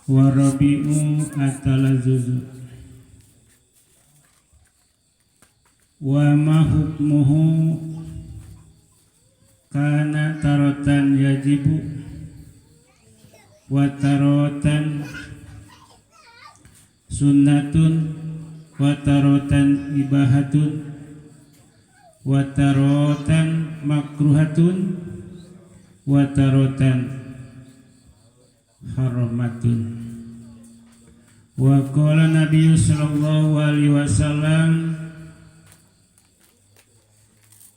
wa rabi'u at-talazzuzu wa ma hukmuhu kana taratan yajibu wa taratan sunnatun wa taratan ibahatun wa taratan makruhatun wa taratan haramatun. Wa qala Nabi sallallahu alaihi wasallam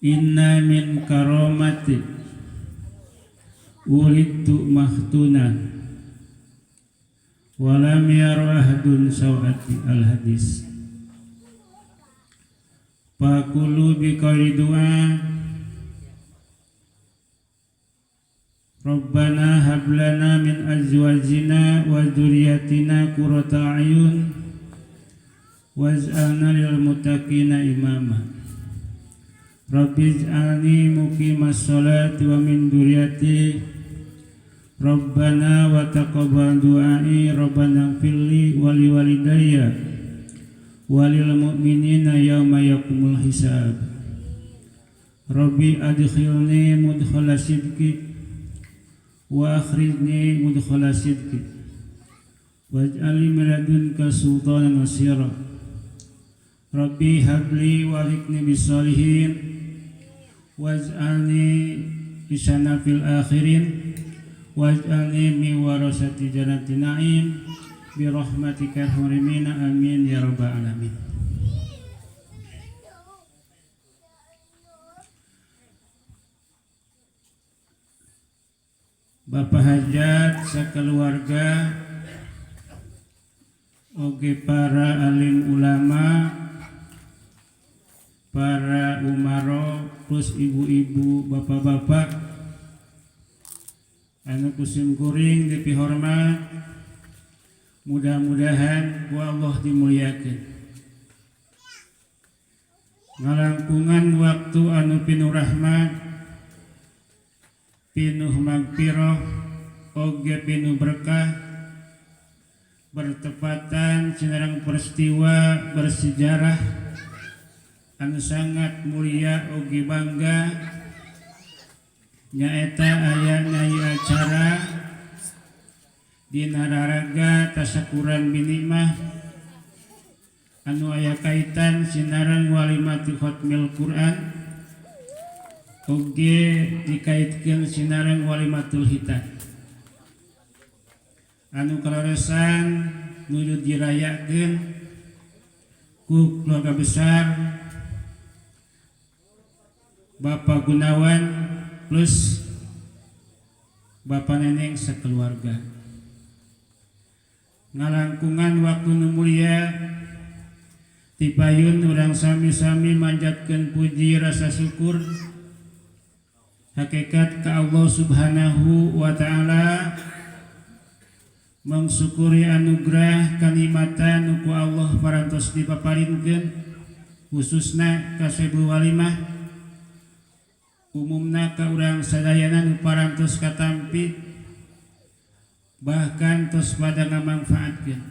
inna min karamati ulidtu mahtuna walam yara ahadun sawati al-hadis. Faqulu biqauli du'a Rabbana hab lana min azwajina wa dzurriyyatina qurrata a'yun waj'alna lil muttaqina imama. Rabbi ij'alni muqimas sholati wa min dzurriyyati Rabbana wa taqabbal du'ai Rabbana ighfirli wa liwalidayya wa lil mu'minina yauma yaqumul hisab. Rabbi adkhilni mudkhala sidqi wa akhrijni mudkhala sidqi waj'alni min ladunka sultanan nasira. Rabbi habli wa alhiqni bis-sholihin waj'alni ihsana fil akhirin waj'alni min warasati jannatin na'im bi rahmatika arhamina amin ya rabbal alamin. Bapak hajat sakeluarga oge para alim ulama, para umaro plus ibu-ibu, bapak-bapak anu kusim kuring dipihormat, mudah-mudahan ku Allah dimuliakeun. Ngalangkungan waktu anu pinuh rahmat, pinuh magfirah, oge pinuh berkah, bertepatan cinarang peristiwa bersejarah anu sangat mulia oge bangga nyaeta aya acara dina raraga tasyakuran binikmah anu aya kaitan cinarang walimati khatmil Quran oge dikaitkeun sinareng walimatul hitan anu kalaresan nuju dirayakeun ku keluarga besar Bapak Gunawan plus Bapak Neneng sekeluarga. Ngalangkungan waktu nu mulia tipayun urang sami-sami manjatkeun puji rasa syukur hakikat ka Allah subhanahu wa ta'ala, mengsyukuri anugerah kanikmatan nuku Allah parantos dipaparinkeun khususna ka Sebu Walimah umumna ka urang sadayana nu parantos katampi bahkan tos pada ngamanfaatkeun.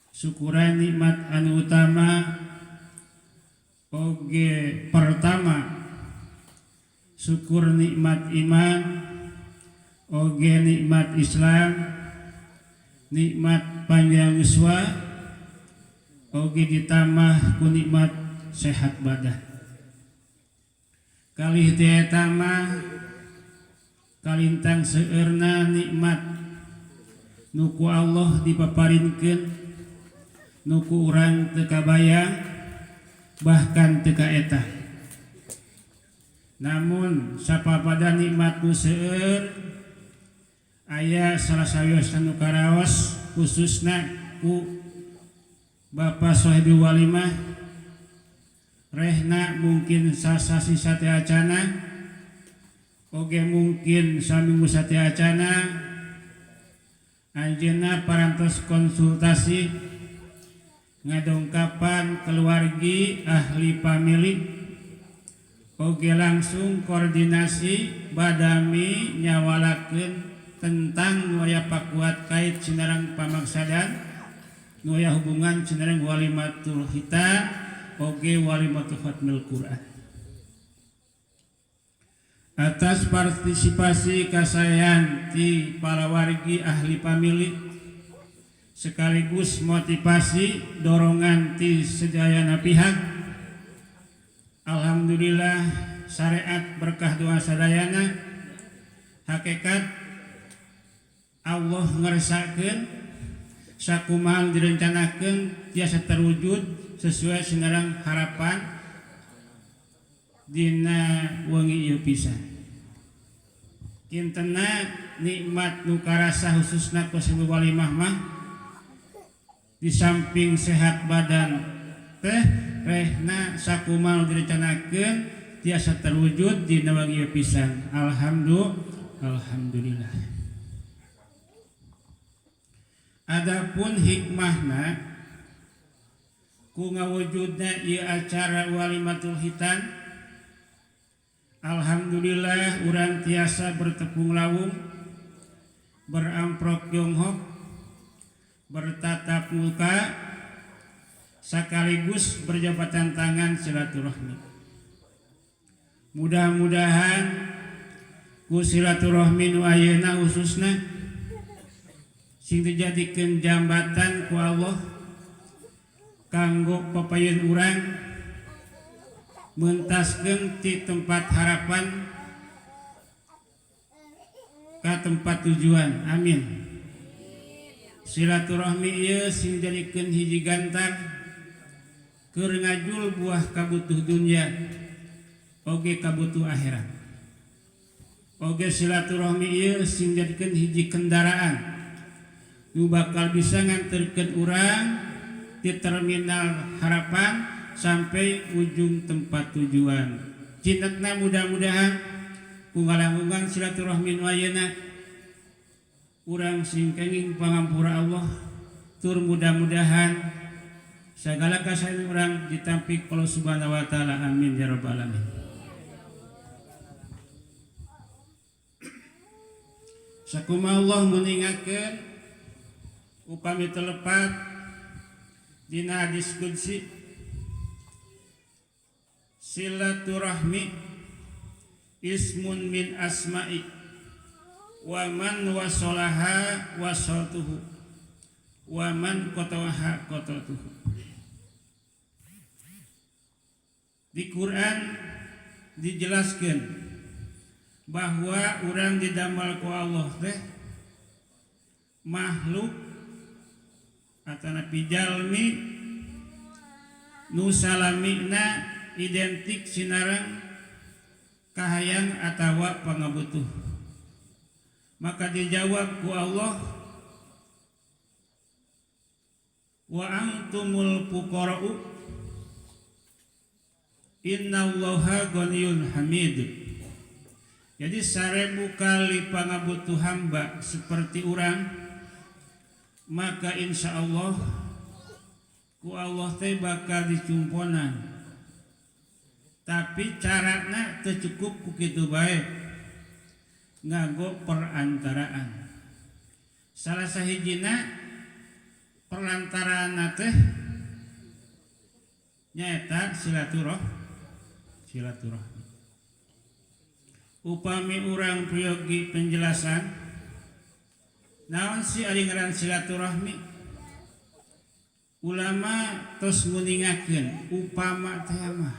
Syukuran nikmat anu utama oge pertama syukur nikmat iman, oge nikmat Islam, nikmat panjang yuswa, oge ditambah ku nikmat sehat badan. Kalih teh tamah kalintang seueurna nikmat nuku Allah dipaparinkeun nuku urang teu kabayang bahkan teu kaeta. Namun sapapada nikmat nu seueur aya salah sawios anu karaos khususna ku Bapak Sohibi Walimah rehna mungkin sasasi sate acana oge mungkin saminggu sate acana anjeunna parantos konsultasi ngadongkapan keluargi ahli pamilik oge langsung koordinasi badami nyawalakeun tentang nu aya pakuat kait sinareng pamaksadan nu aya hubungan sinareng walimatul hita oge walimatul khatmil Quran. Atas partisipasi kasayan ti para wargi ahli pamili sekaligus motivasi dorongan ti sedayana pihak, alhamdulillah syariat berkah doa sadayana hakikat Allah ngeresakeun sakumaha direncanakeun tiasa terwujud sesuai sinareng harapan dina wengi ieu pisan. Kintena nikmat nu karasa khususna ku sebu walimah mah di samping sehat badan teh rehna sakumaha direncanakeun tiasa terwujud dina wengi ieu pisan. Alhamdulillah. Adapun hikmahna ku ngawujudna ieu acara walimatul hitan, alhamdulillah urang tiasa bertepung lawung, beramprok jonghok, bertatap muka, sekaligus berjabatan tangan silaturahmi. Mudah-mudahan ku silaturahmi nu ayeuna khususna sing dijadikeun jambatan ku Allah kanggo papayeun urang mentaskeun ti tempat harapan ka tempat tujuan. Amin. Silaturahmi ieu sing dijadikeun hiji gantar keur ngajul buah kabutuh dunya oge kabutuh akhirat. Oge silaturahmi ieu sing dijadikeun hiji kendaraan nu bakal bisa nganterkeun urang di terminal harapan sampai ujung tempat tujuan. Cintakna mudah-mudahan ku ngalangkungan silaturahmi nu ayeuna urang sing kenging pangampura Allah tur mudah-mudahan sagala kasayan urang ditampik Allah Subhanahu wa taala. Amin ya rabbal alamin. Sakumaha Allah meningatkeun upami telepat dina hadis qudsi, silaturahmi ismun min asma'i wa man wasolaha wasoltuhu wa man qatawaha qatatuhu. Di Quran dijelaskan bahwa urang didamel ku Allah teh makhluk atanapi jalmi nu salamina identik sinareng kahayang atawa pangabutuh. Maka dijawab ku Allah, wa antumul fuqara'u innallaha ghaniyun hamid. Jadi 1000 kali pangabutuh hamba seperti urang, maka insya Allah ku Allah teh bakal dicumponan. Tapi carana teu cukup ku kitu bae, nganggo perantaraan. Salah sahijina perantaraan teh nyaeta silaturahmi. Upami urang priyogi penjelasan naon si ari ngaran silaturahmi, ulama tos nguningakeun upama teh mah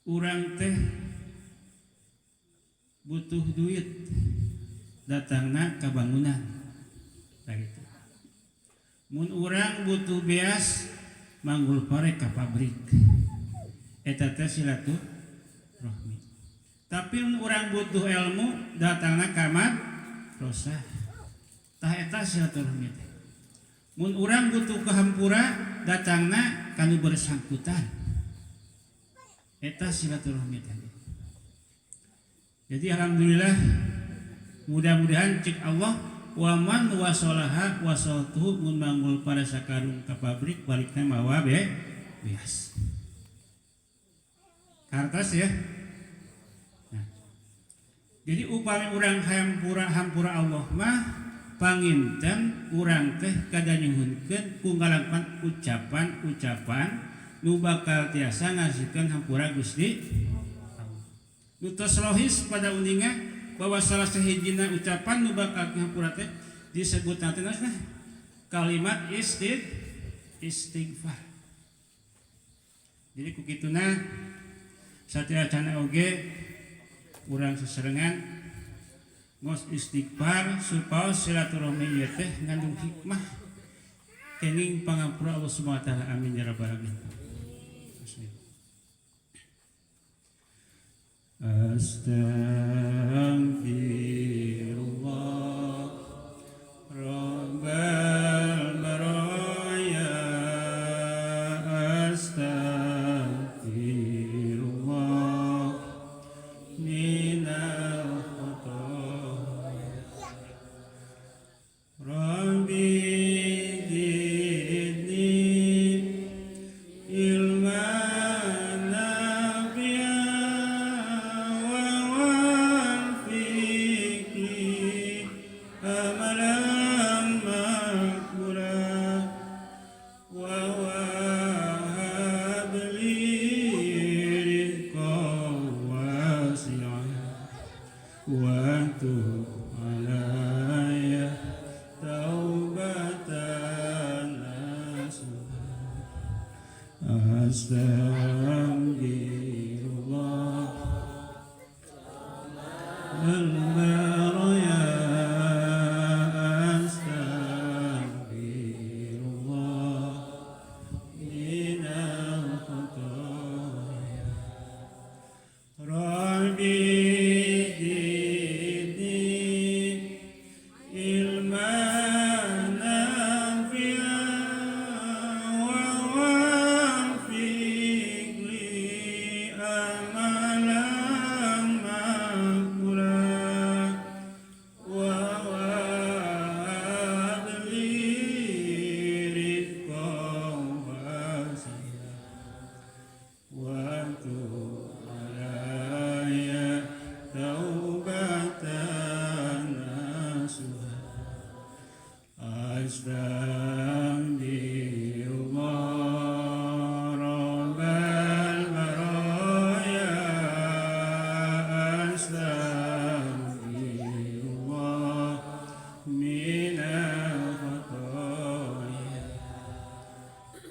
urang teh butuh duit datangna ka bangunan gitu. Mun urang butuh beas manggul pare ka pabrik, eta teh silaturahmi. Tapi mun urang butuh ilmu datangna ka dosa, tah eta silaturahmi teh. Mun urang butuh kehampura datangna kanu bersangkutan, eta silaturahmi teh. Jadi alhamdulillah mudah-mudahan cik Allah wa man wasolaha wasoltuhu mun manggul pada sakarung ka pabrik balikna mawa beas. Kartos ya. Nah, Jadi upami urang hampura Allah mah panginten urang teh kada nyuhunkeun ku ngalakukan ucapan nu bakal tiasa ngasihkeun hampura Gusti Allah. Nu tos lohis pada undingan bahwa salah sahijina ucapan nu bakal hampura teh disebut nanti kalimat istighfar. Jadi kukituna satyacana oge urang seserengan ngos istighfar supaya silaturahmi ieu teh ngandung hikmah kenging pangampura Allah Subhanahu wa taala. Amin ya rabbal alamin. Astaghfirullah rabbal baraya astaghfirullah minal khotoya rabbi zidni ilman nafi'an wa wafiqni amalan makburan wa wahab li rizqan wasi'an wa tub alayya taubatan nasuha astaghfirullah al-baraya astaghfirullah minal khotoya rabbi zidni ilman nafi'an wa wafiqni amalan makburan wa wahab li rizqan wasi'an wa tub alayya taubatan nasuha astaghfirullah rabbal baraya astaghfirullah minal khotoya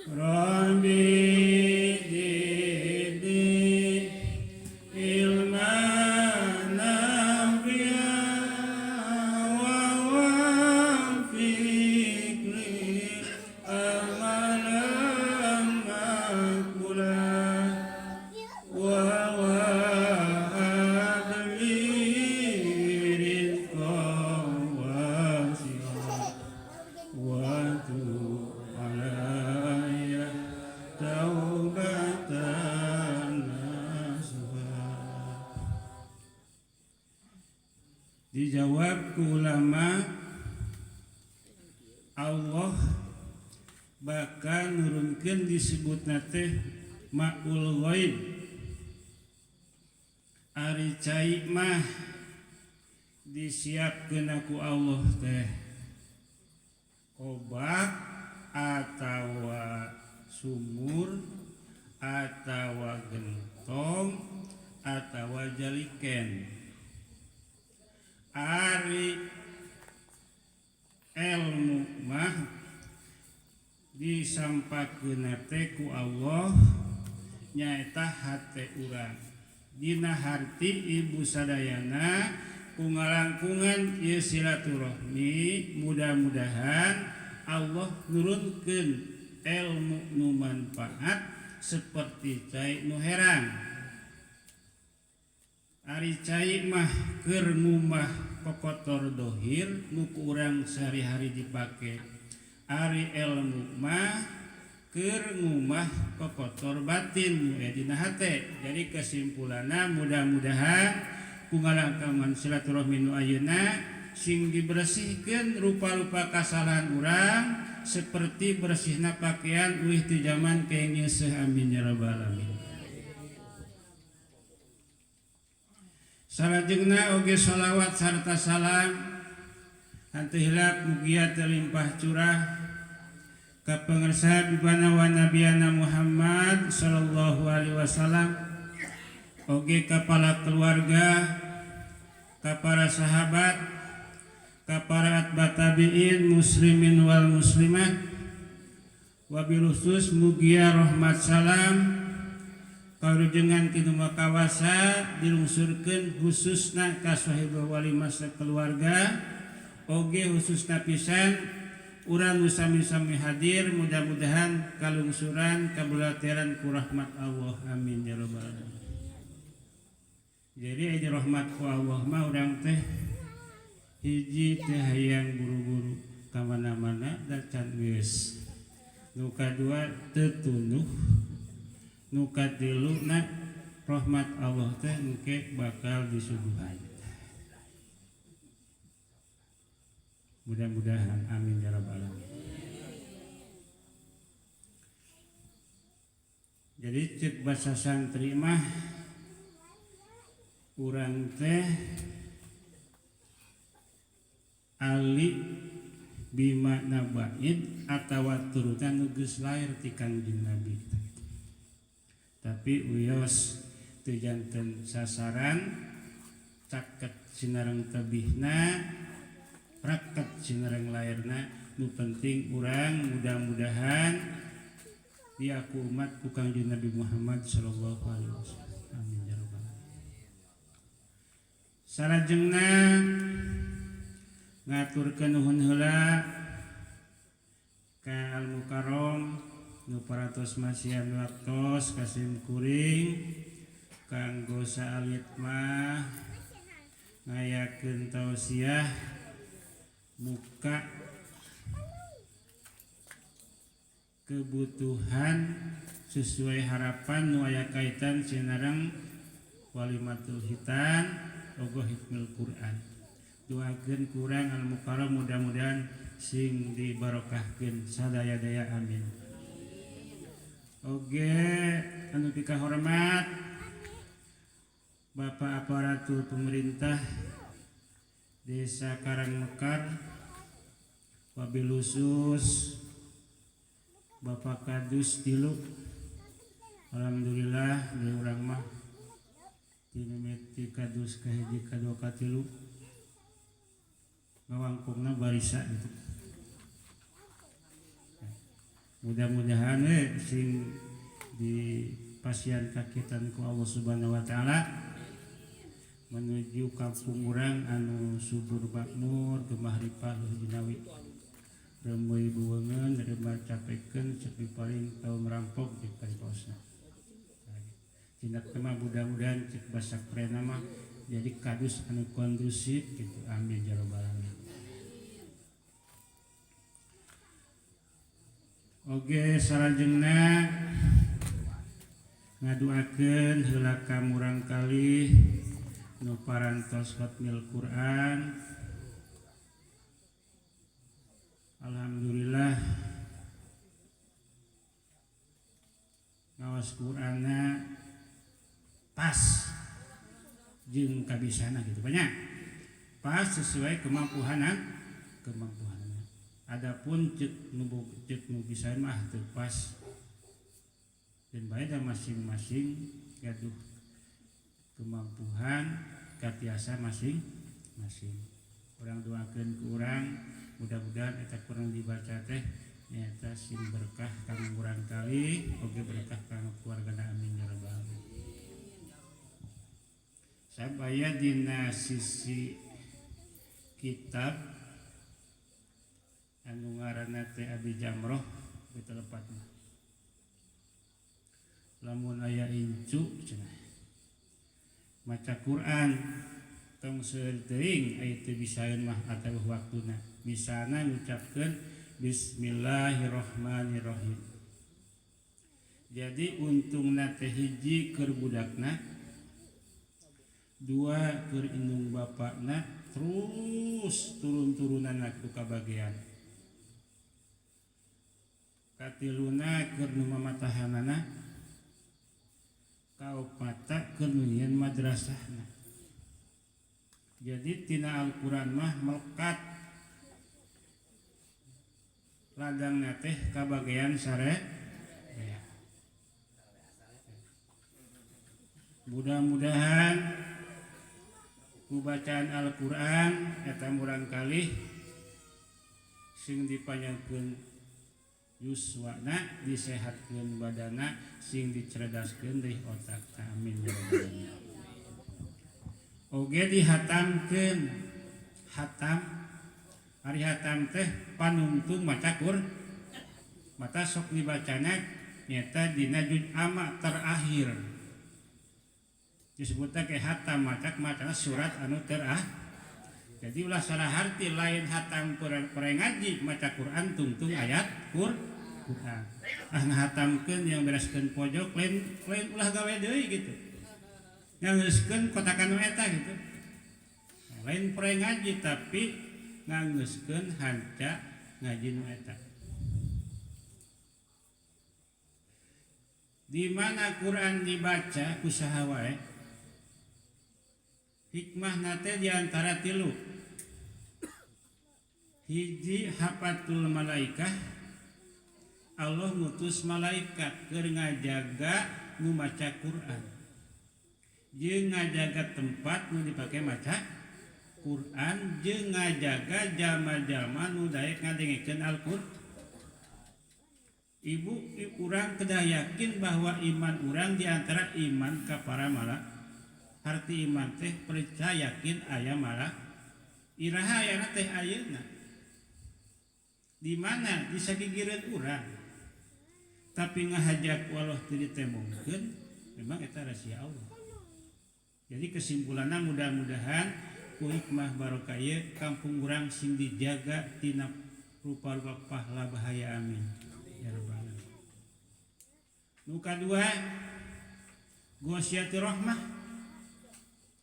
rabbi zidni ilman nafi'an wa wafiqni amalan makburan wa wahab li rizqan wasi'an wa tub alayya taubatan nasuha. Dijawab ku ulama, Allah bakal nurunkeun disebutna teh ma'ul ghaib. Ari cai mah disiapkeun ku Allah teh obat atawa sumur atawa gentong atawa jaliken. Ari ilmu mah disampakeun teh ku Allah nyaeta hate urang. Dina harti ibu sadayana ku ngalangkungan ieu silaturahmi mudah-mudahan Allah nurunkeun ilmu nu manfaat seperti cai nu herang. Ari cai mah keur ngumah kokotor dohir nu ku urang sehari-hari dipake. Ari ilmu mah keur ngumah kokotor batin nu aya dina hate. Jadi kesimpulanna mudah-mudahan ku ngalangkungan silaturahmi nu ayeuna sing dibersihkeun rupa-rupa kasalahan urang seperti bersihna pakaian uih ti zaman kenging seuh. Amin ya rabbal alamin. Salajengna oge sholawat sarta salam henteu hilap mugia terlimpah curah ka pangarsa bibana wa nabiyana Muhammad sallallahu alaihi wasallam, oge ka para keluarga, ka para sahabat, ka para atba tabi'in muslimin wal muslimat, wabil khusus mugia rahmat salam karujengan tinu makawasa dilungsurkeun khususna ka sahibul walimah keluarga, oge khususna pisan urang nu sami-sami hadir, mudah-mudahan kalungsuran kabulateran ku rahmat Allah, amin ya rabbal alamin. Jadi aya rahmat ku Allah mah urang teh hiji teh hayang buru-buru ka mana-mana da can geus. Nu kadua teu tunduh, nu katiluna rahmat Allah teh engke bakal disuguhan. Mudah-mudahan amin ya rabbal alamin. Jadi cek basa santri mah urang teh ali bima nabaid atawa turutan nu geus lair ti Kangjeng Nabi. Tapi uyos teu janten sasaran caket sinareng tebihna raket sinareng lairna, nu penting urang mudah-mudahan diaku umat ku Kangjeng Nabi Muhammad sallallahu alaihi wasallam, amin ya rabbal alamin. Salajengna ngaturkeun nuhun heula ka Al Mukarrom nu paratos masihan waktos kasim kuring kanggo saalit mah ngayakeun tausiah muka kebutuhan sesuai harapan nu aya kaitan sinareng walimatul hitan ogo hikmul Quran. Doakeun kurang Al Mukarrom mudah-mudahan sing dibarokahkeun sadaya-daya, amin. Oge anu pikahormat Bapak aparatur pemerintah Desa Karangmekar, wabil khusus Bapak Kadus Tilu, alhamdulillah di urang mah timimiti Kadus kahiji kadua katilu ngawangkungna barisa gitu. Mudah-mudahan sing dipasian kakitan ku Allah Subhanahu wa taala menuju kampung urang anu subur makmur gemah ripah jinawi remui buweungeun remar capekeun cepi paling tau merampok di pariposna. Tindak tema mudah-mudahan cek basa prena mah jadi kadus anu kondusif gitu, amin ya rabbal alamin. Oge salajengna ngaduakeun heula ka murang kali nu parantos khatmil Quran. Alhamdulillah ngawas Qur'anna pas jeung kabisana gitu banyak pas sesuai kemampuanna. Adapun cek nu bisa mah teu pas dan bae masing-masing gaduh kemampuan katiasa masing-masing. Urang doakeun ku urang mudah-mudahan eta kurang dibaca teh nyata sing berkah kanggo urang kali oge berkah kanggo keluargana, amin ya rabbal alamin. Sabaya dina sisi kitab anu ngaranna teh Abi Jamroh betelepatna lamun aya incu cenah maca Quran tong seueur teuing aya teu bisaeun mah atawa waktuna bisana ngucapkeun bismillahirrahmanirrahim. Jadi untungna teh hiji keur budakna, dua keur indung bapakna, terus turun-turunanna ku kabagean, katiluna keur nu mamatahanana, kaopata keur nu nyieun madrasahna. Jadi tina Al-Quran mah melekat ladangna teh kabagian sare. Mudah-mudahan ku bacaan Al-Quran eta murang kalih sing dipanjangkeun yuswana, disehatkeun badana, sing dicerdaskeun deui otakna. Amin ya rabbal alamin. Oge dihatamkeun, hatam ari hatam teh panuntun maca Qur'an mata sok dibacana nyata dina juz amma terakhir disebutna ke hatam macana surat anu terakhir. Jadi ulah salah arti lain hatam pere ngaji maca Quran tungtung ayat Quran ngahatamkeun yang bereskeun pojok lain ulah gawe deui gitu ngangeuskeun kotakan eta gitu lain pere ngaji tapi ngangeuskeun hanca ngaji nu eta. Di mana Quran dibaca kusaha wae hikmah nate diantara tilu. Hiji hafatul malaikah, Allah ngutus malaikat keur ngajaga nu maca Quran jeung ngajaga tempat nu dipake maca Quran jeung ngajaga jalma-jalma nu daek ngadengekeun Al-Qur'an. Ibu urang kedah yakin bahwa iman urang diantara iman ka para malaikat. Arti iman teh percaya yakin aya malaikat. Iraha aya teh ayeuna. Di mana di sagigireun urang. Tapi ngahajak Allah teu ditemongkeun, memang eta rahasia Allah. Jadi kesimpulanna mudah-mudahan ku hikmah barokah ieu kampung urang sing dijaga tina rupa-rupa pahala bahaya. Amin ya rabbal alamin. Nu kadua ghasyati rahmah.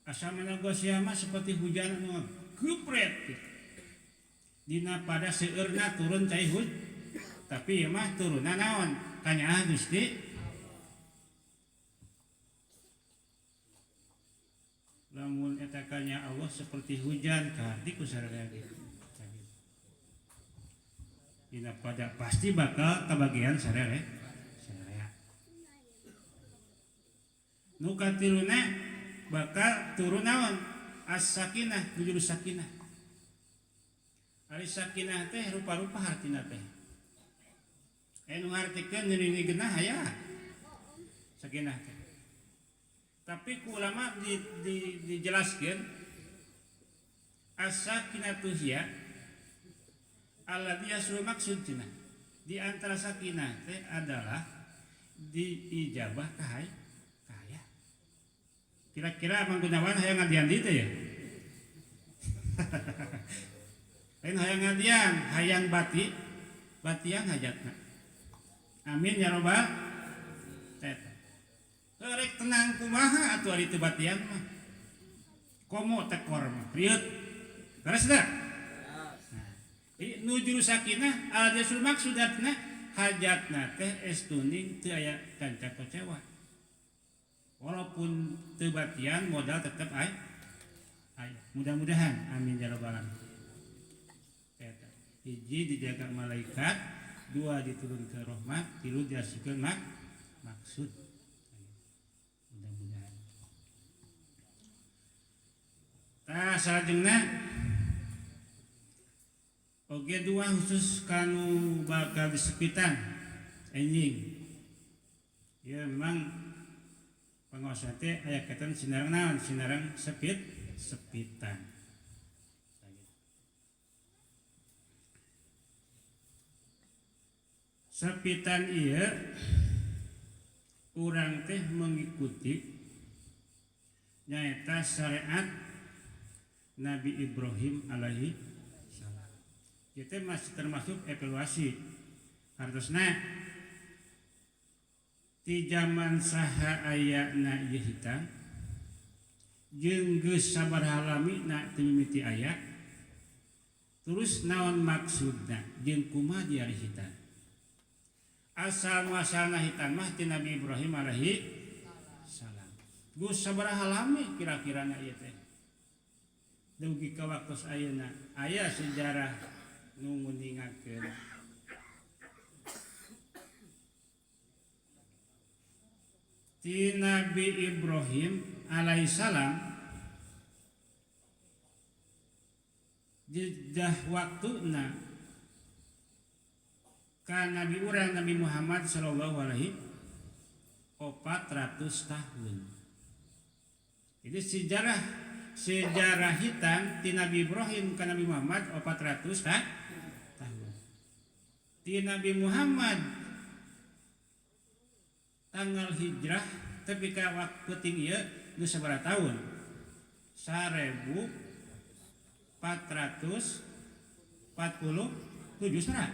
Asamana ghasyah mah seperti hujan anu gepret dina pada seueurna turun cai hujan, tapi ieu mah turunna naon kanyaah Gusti. Lamun eta kanya Allah seperti hujan kahati ku sararea gitu. Dina pada pasti bakal kabagian sararea. Nu katiluna bakal turun naon as-sakinah, nuju sakinah. Ari sakinah teh rupa-rupa hartina teh. Nu ngartikeun nini genah aya sakinah teh. Tapi ku ulama dijelaskeun as-sakinatu hiya alladhi yasul maksudna. Di antara sakinah teh adalah diijabah kahaya. Kira-kira Mang Gunawan hayang ngadian di teh ya? Lain hayang ngadian, hayang batiang hajatna. Amin ya rabbal alamin. Rek tenang kumaha atuh ari teu batiang mah. Komo tekor mah, rieuh. Beres da? Nuju sakinah al jasul maksudatna hajatna teh estuning teu aya kanca kecewa. Walaupun teu batian modal tetap aya. Mudah-mudahan amin ya rabbal alamin. Eta hiji dijaga malaikat, dua diturunkeun rahmat, tilu diasikeun maksud. Mudah-mudahan. Tah salajengna oge dua khusus kanu bakal disepitan enjing. Ya memang panguasa teh aya kaitan sinarang naon? Sinarang sepitan. Sepitan ieu urang teh mengikuti nyaeta syariat Nabi Ibrahim alaihi salam. Kita masih termasuk evaluasi. Hartosna di zaman saha ayana ieu hitang jeung geus sabaraha lamina teu mimiti aya. Terus naon maksudna jeung kumaha diari hitang? Asal muasalna hitang mah ti Nabi Ibrahim alaihi salam. Geus sabaraha lami kira-kirana ieu teh? dugi ka waktos ayeuna aya sejarah nu nguningkeun ti Nabi Ibrahim alaihissalam jedah waktuna ka Nabi urang Nabi Muhammad sallallahu alaihi 400 tahun. Jadi sejarah hitam ti Nabi Ibrahim ka Nabi Muhammad 400 tahun. Ti Nabi Muhammad tanggal hijrah tapi ka waktu tinggi geus sabaraha tahun? 1447 sana.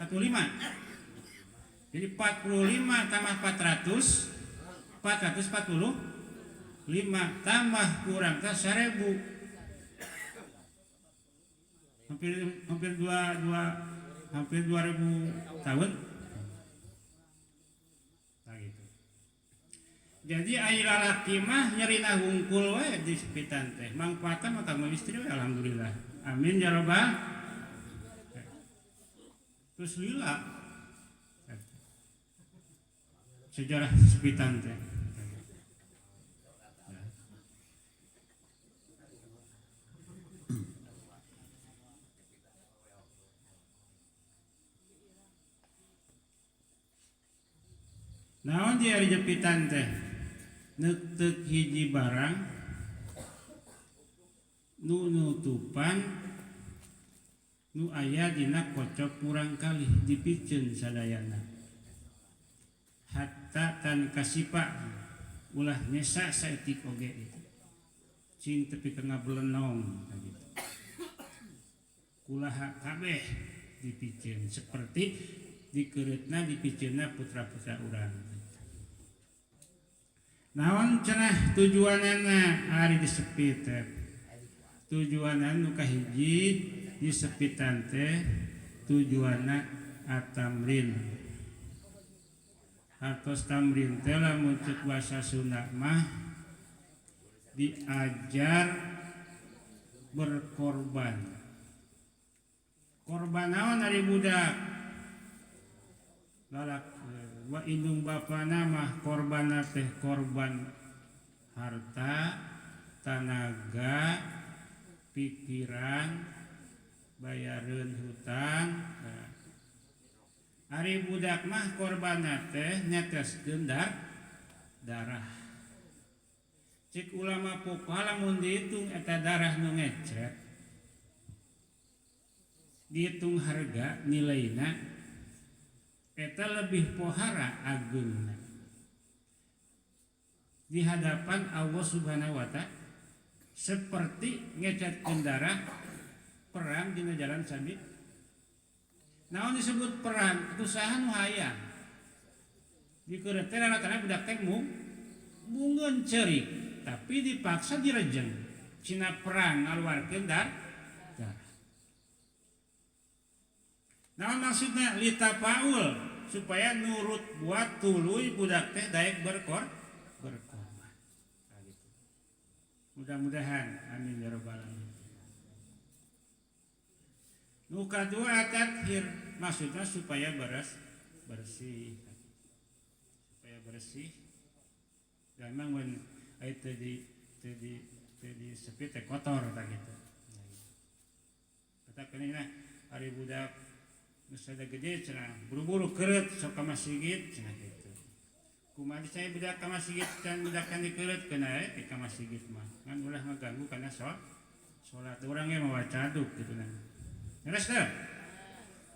45. Jadi 45 tambah 400 445 tambah kurang ke 1000 hampir 2000 tahun. Nah gitu. Jadi ai lalaki mah nyerina hungkul we di sepitan teh. Mangpaatna mah kanggo istri we alhamdulillah. Amin ya rabbal. Terus lila sejarah sepitan teh. Naon di ari jepitan teh neuteuk hiji barang nu nutupan nu aya dina kocok murang kalih dipikeun sadayana hatta tan kasipa ulah nyesa saeutik oge itu cing tepi ka ngablenong gitu kumaha kabeh dipikeun seperti dikereutna dipikeunna putra-putra urang. Naon cenah tujuanana ari disepit teh? Tujuanna nu kahiji disepitan teh tujuanna atamrin. Atos tamrin teh lamun ceuk basa Sunda mah diajar berkorban. Korban naon ari budak? Lalak wa indung bapana mah korban teh korban harta, tenaga, pikiran, bayareun hutang. Ari budak mah korban teh nyeteskeun darah. Cik ulama fuqaha lamun dihitung eta darah nu ngecret dihitung harga nilaina eta lebih pohara agungna di hadapan Allah Subhanahu wa ta'ala seperti ngecetkeun darah perang dina jalan sabit. Naon disebut perang? Usaha nu hayang dikeureuh teh rata-rata budak teh mungeun ceurik tapi dipaksa direjeng cina perang ngaluarkeun darah. Naon maksudna litapaul supaya nurut buat tuluy budak teh daek berkorban. Nah, gitu. Mudah-mudahan amin ya rabbal alamin. Nu kadua tathir maksudna supaya bersih. Supaya bersih. Dan memang mun aya tadi sepit teh kotor tah gitu. Kata kenina ari budak ada gede cenah buru-buru keret sok ka masjid cenah kitu. Kumaha saya budak ka masjid dan budak kan dikeureut kana ka masjid mah ngan ulah ngaganggu kana salat urang ge mawa caduk kitu nah. Beres teh.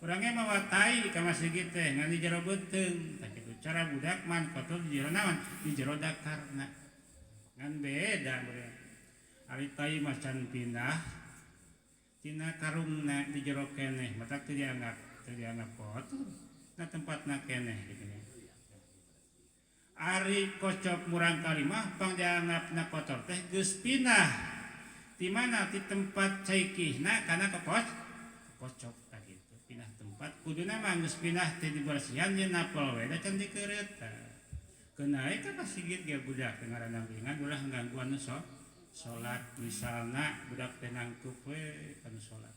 Urang ge mawa tai ka masjid teh ngan di jero beuteung tah kitu. Cara budak man kotor di jero naon? Di jero dakarna. Ngan beda beureun. Ari tai macan pindah tina karungna di jero keneh matak teu dianggap kotor na tempatna keneh gitu ya. Ari kocok murang kalimah pang dianggapna kotor teh geus pindah ti mana ti tempat caikihna kana kocok tah gitu pindah tempat kuduna mah geus pindah teh dibersihan jeung napel we da can dikeureut kenae ka masjid ge budak ngaranna bingan ulah ngangguan salat misalna budak teh nangkep we kana salat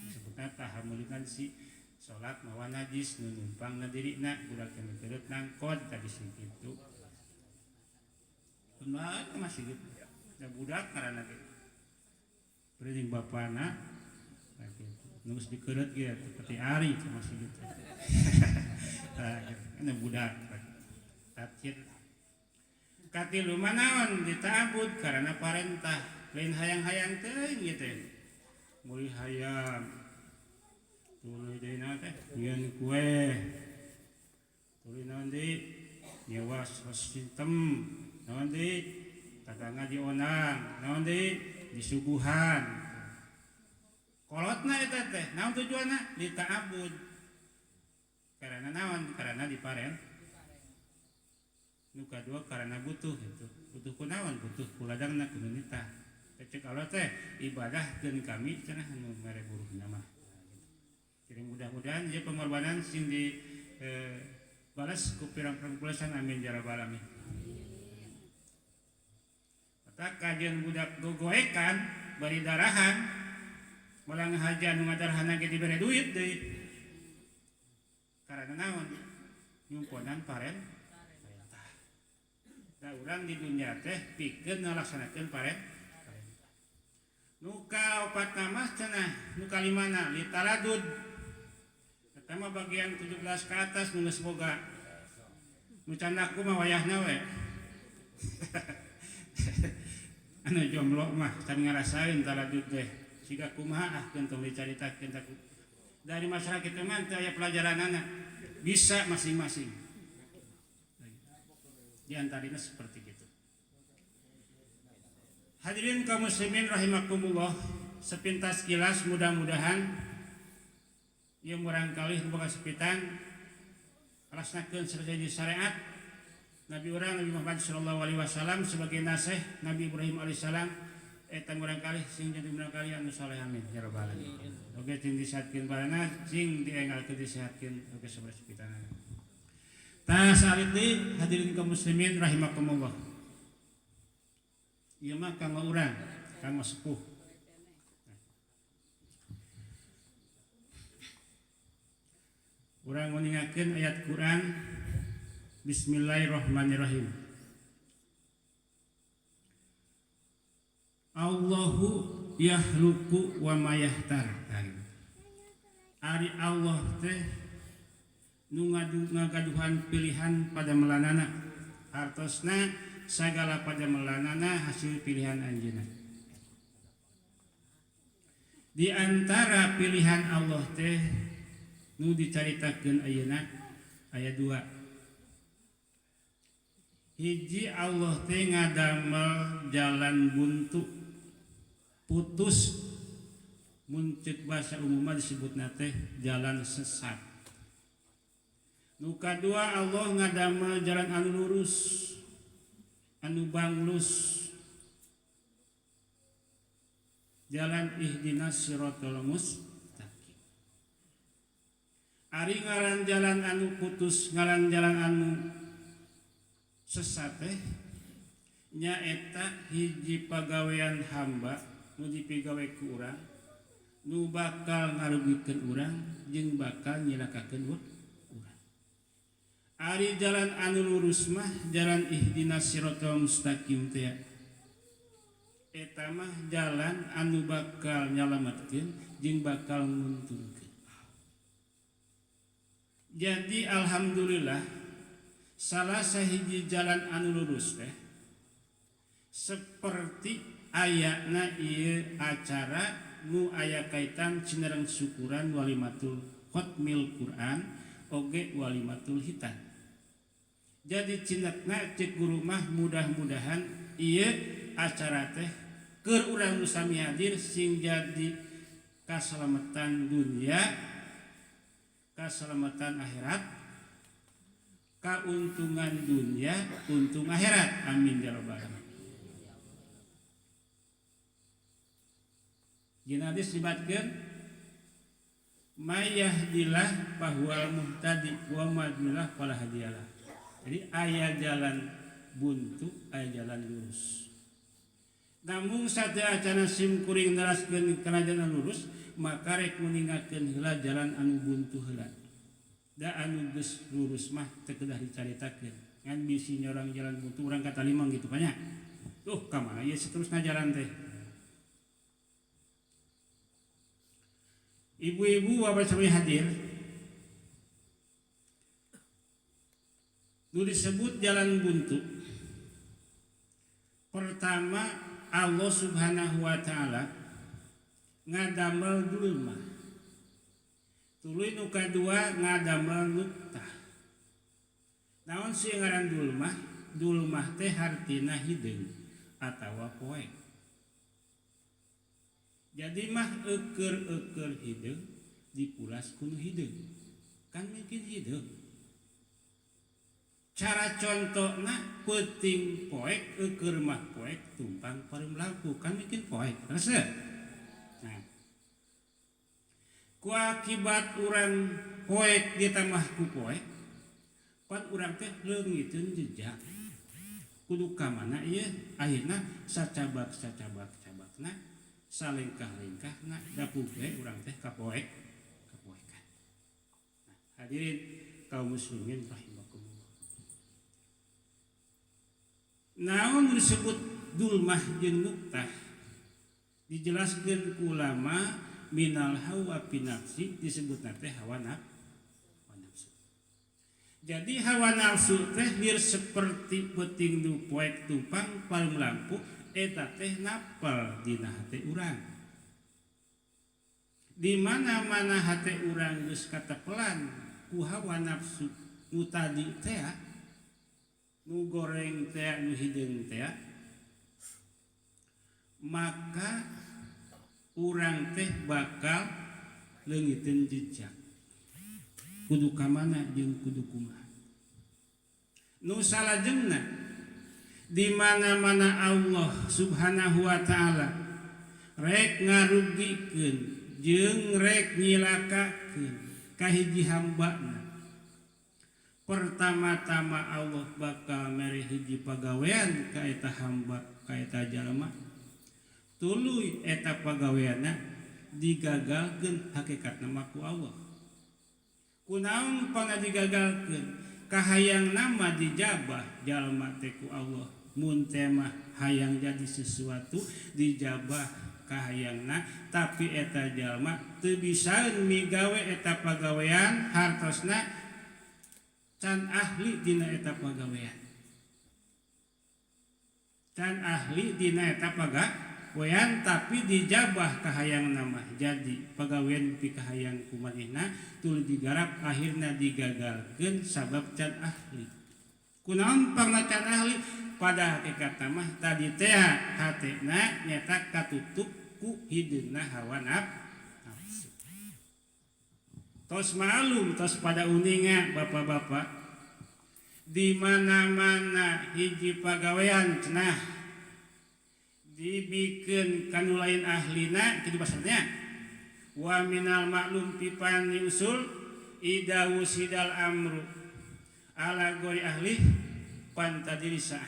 disebutna tahamulinan si salat mawa najis nu numpangna dirina budak teh meureut nangkod tadi kitu kumaha masih gitu da budak karana kitu beuring bapana nus dikereut ge seperti ari masih gitu kana budak tatir katilu manaon ditaabud karena parentah lain hayang-hayang teh gitu mulai hayang tuluy deuna teh nyieun kue tuluy naon deui nyewa sistem naon deui tatangga dionang naon deui disuguhan kolotna eta teh naon tujuanna ditaabud karena naon karena diparent nu kadua karena butuh itu butuh kunaon butuh kuladangna komunitas cek Allah teh ibadahkeun kami cenah anu mere buruhna mah jadi mudah-mudahan ieu pengorbanan sing di balas ku pirang-pirang bulasan amin ya rabbal alamin eta kajian budak gogoekan bari darahan molang haja nu ngadarhana ge dibere duit deui karena naon nyumponan parent da urang di dunia teh pikeun ngalaksanakeun parentah nu kaopatna mah cenah nu kalimana litaladud eta mah bagian 17 ke atas nu geus boga nu candaku mah wayahna we anu jomblo mah can ngarasain taladud teh siga kumaha keun tong dicaritakeun dari masyarakat mah teh aya pelajaranana bisa masing-masing di antaranya seperti itu. Hadirin kaum muslimin rahimakumullah, sepintas kilas mudah-mudahan yang barangkali boga sepitan alasnakeun sareng syariat Nabi urang Nabi Muhammad sallallahu alaihi wasallam sebagai nasih Nabi Ibrahim alaihissalam eta barangkali sing jadi barangkali anu saleh amin ya rabbal alamin. Oge ting disahatkeun barana sing diengalkeun disehatkeun oge sabaraha sepitanana. Tasariti hadirin kaum muslimin rahimakumullah. Ieu mah kanggo urang, kanggo sepuh. Urang nguningakeun ayat Quran Bismillahirrahmanirrahim. Allahu yahluku wa mayahtar. Ari Allah teh nu ngagaduhan pilihan pada melanana hartosna sagala pada melanana hasil pilihan anjeunna di antara pilihan Allah teh nu dicaritakeun ayeuna aya 2 hiji Allah teh ngadamel jalan buntu putus mun ceuk basa umumna disebutna teh jalan sesat. Nu kadua Allah ngadamel jalan anu lurus anu banglus jalan ihdinas siratal mustaqim. Ari ngaran jalan anu putus ngaran jalan anu sesat teh nyaeta hiji pagawean hamba nu dipigawe ku urang nu bakal ngarugikeun urang jeung bakal nyilakakeun urang. Ari jalan anu lurus mah jalan ihdinas siratal mustaqim teh eta mah jalan anu bakal nyalametkeun jeung bakal nguntungkeun. Jadi alhamdulillah salah sahiji jalan anu lurus teh seperti ayana ieu acara nu aya kaitan cinereng syukuran walimatul khatmil Quran oge walimatul hitan. Jadi cinetna cek guru mah mudah-mudahan ieu acara teh keur urang nu sami hadir sing jadi kaselamatan dunia, kaselamatan akhirat, kauntungan dunia, untung akhirat. Amin ya rabbal alamin. Dina hadis dibatkeun may yahdillah fahuwal muhtadi wa may yudlil fala hadiyalah. Jadi aya jalan buntu, aya jalan lurus. namun saja acana sim kuring neraskeun kana jalan lurus maka rek meningakeun heula jalan anu buntu heula da anu geus lurus mah teu kedah dicaritakeun ngan bisi nyorang jalan buntu urang kata limang gitu banyak tuh ka mana ieu saterusna jalan teh. Ibu-ibu bapak sami hadir nu disebut jalan buntu pertama Allah Subhanahu wa taala ngadamel dulma tuluy nu kadua ngadamel nuktah. Naon sih ngaran dulmah? Dulmah teh hartina hideung atawa poek. Jadi mah eukeur hideung dipulas ku nu hideung. Kan mungkin hideung. Cara contohna peuting poek eukeur mah poek tumpang pareum lampu kan mungkin poek. Rasa? Nah. Ku akibat urang poek ditambah ku poek pan urang teh leungiteun jejak kudu ka mana ieu akhirna sacabak-cabakna salengkah-lengkahna dapuh we urang teh kapoekan. Nah, hadirin kaum muslimin rahimakumullah. Naon disebut dulmah jeung nuktah dijelaskeun ku ulama minal hawa fi nafsi disebutna teh hawa nafsu. Jadi hawa nafsu teh biar seperti peuting nu poek tumpang pareum lampu eta teh napal dina hate urang. Di mana-mana hate urang geus katepelan ku hawa nafsu nu tadi teh nu goreng teh nu hideung teh maka urang teh bakal leungiteun jejak kudu ka mana jeung kudu kumaha. Nu salajengna di mana-mana Allah Subhanahu wa taala rek ngarugikeun jeung rek nyilakakeun ka hiji hambana. Pertama-tama Allah bakal mere hiji pagawean ka eta hamba ka eta jalma. Tuluy eta pagaweanna digagalkeun hakikatna mah ku Allah. Kunaon pangna digagalkeun kahayang nama dijabah jalma teh ku Allah mun teh mah hayang jadi sesuatu dijabah kahayangna tapi eta jalma teu bisaeun migawe eta pagawean hartosna can ahli dina eta pagawean tapi dijabah kahayang nama jadi pagawean pi kahayang kumanehna tuluy digarap akhirna digagalkeun sabab can ahli. Kunaon pangna can ahli? Pada hakikatna mah tadi teh hatena nyata katutup ku hideungna hawa nafsu. Tos malum tos pada uninga bapak-bapak di mana-mana hiji pagawean cenah dibikeun kanu lain ahlina kitu basarnya wa minal maklum pipani usul ida wusidal amru ala gori ahli pantadirisa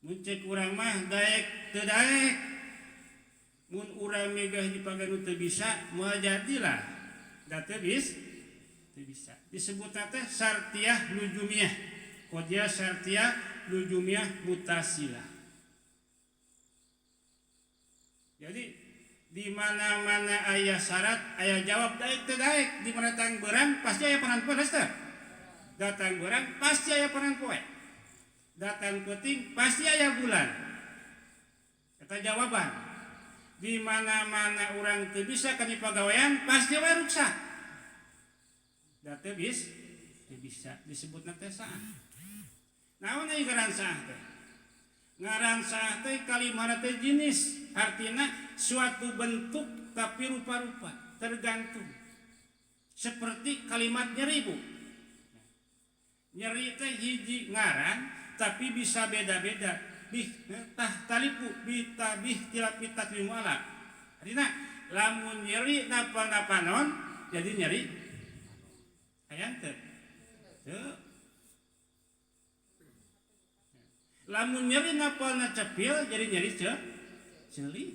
mun cek urang mah daek teu daek mun urang megah dipaganu teu bisa moal jadilah da teu bisa disebutna teh syartiyah luzumiyah qadiyah syartiyah luzumiyah mutasilah. Jadi di mana-mana aya syarat, aya jawab daek teu daek, di mana datang berang pasti aya panan poe teh. Datang berang pasti aya panan poe. Datang peuting pasti aya bulan. Eta jawaban. Di mana-mana urang teu bisa ka pagawean pasti wae ruksa. Da teu bisa disebutna teh saah. Naon aya ngaran saah teh? Ngaran saah teh kalimana teh jenis, artina suatu bentuk tapi rupa-rupa, tergantung. Seperti kalimat nyeri bu. Nyeri teh hiji ngaran tapi bisa beda-beda. Bih tah talipu bih tilapit taklim ala. Artina lamun nyeri napa-napa non jadi nyeri. Hayang teu? Teu. Lamun nyeri napalna cepil jadi nyeri ceuli.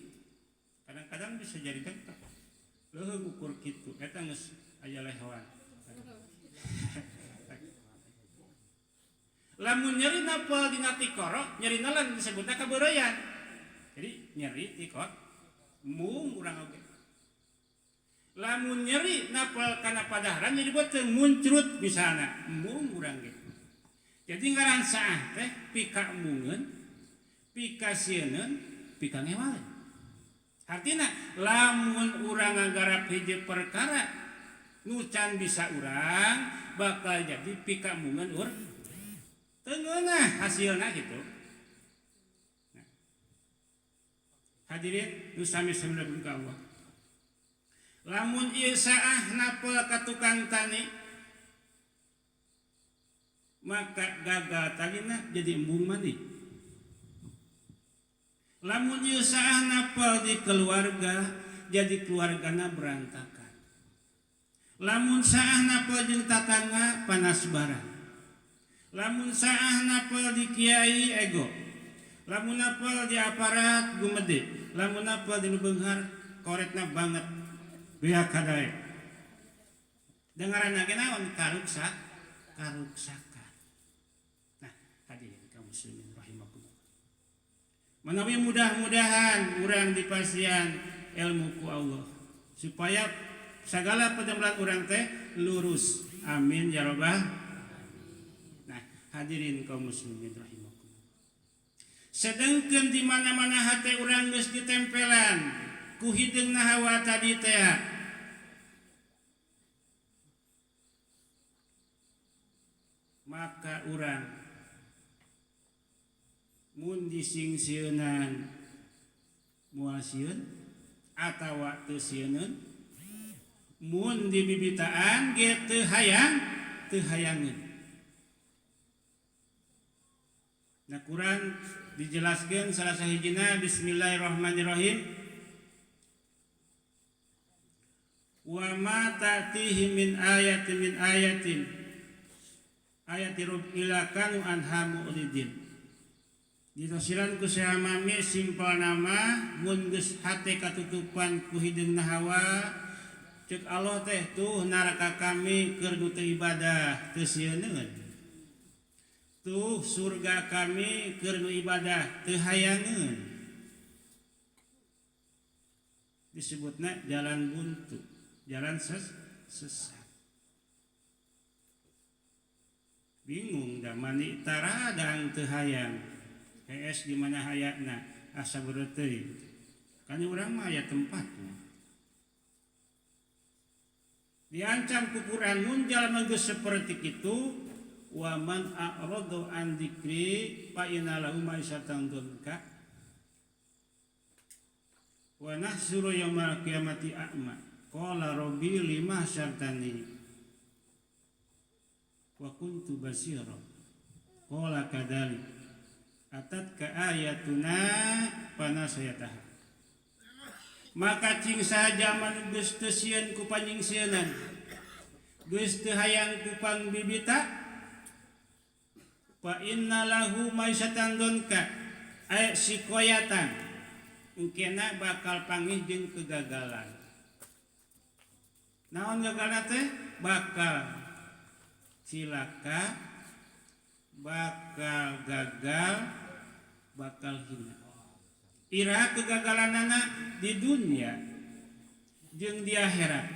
Kadang-kadang bisa jadi deket. Leuheung ukur kitu eta geus aya lehoan. Lamun nyeri napal dina tikoro, nyeri nalan disebutna kabeureuyan. Jadi nyeri tikor mung urang oge. Lamun nyeri napal kana padaharan jadi buat muncrut misalna mung urang ge. Jadi ngaran saah teh pika mungeun, pika sieun, pika ngewaleun. Artina lamun urang nggarap hiji perkara nu can bisa urang bakal jadi pika mungeun teu ngeunah hasilna gitu. Nah, hadirin nu sami saudara ka Allah. Lamun ieu saah napel ka tukang tani maka gagal tanina jadi embung mani. Lamun ieu saah napal di keluarga jadi keluargana berantakan. Lamun saah napal jeung tatangga panas barang. Lamun saah napal di kiai ego. Lamun napal di aparat gumede. Lamun napal di nu beunghar koretna banget beak kadae. Dengaranna ge naon karuksakan. Nah, hadirin kaum muslimin rahimakumullah. Manawi mudah-mudahan urang dipasian ilmu ku Allah supaya segala penyembelih urang teh lurus. Amin ya rabbal. Nah, hadirin kaum muslimin rahimakumullah. Sedengkeun di mana-mana hate urang geus ditempelan ku hideungna hawa tadi teh. Maka urang mun disingsieunan moal sieun atawa teu sieun mun dibibitaan ge teu hayangeun. Nah Quran dijelaskeun salah sahijina bismillahirrahmanirrahim wa ma ta'tihim min ayatin ayati rabbil kanu anha mu'ridin. Ditafsiran ku saha mami simpel nama mun geus hate katutupan ku hideungna hawa ceuk Allah teh tuh neraka kami keur nu teu ibadah teu sieun. Tuh surga kami keur nu ibadah teu hayangeun. Disebutna jalan buntu, jalan sesat. Bingung da mani taradang teu hayang. PS di mana hayatna asa bereuteuy. Kan urang mah aya tempatna. Diancam ku Quran mun jalma geus saperti kitu wa man a'radu an dzikri fa inna lahu ma'isatan dzunka wa nahsuru yaumal qiyamati a'ma qala rabbi lima syartani wa kuntu basira qala kadzalik atat ka ayatuna panasayataha. Maka cing saja man geus teu sieun ku panyingsieunna geus teu hayang ku pangbibita fa inna lahu maisatan donka aya sikoyatan engkena bakal panggih jeung kegagalan. Naon gagalna teh? Bakal cilaka, bakal gagal, bakal hina. Iraha kegagalanana di dunia jeung di akhirat.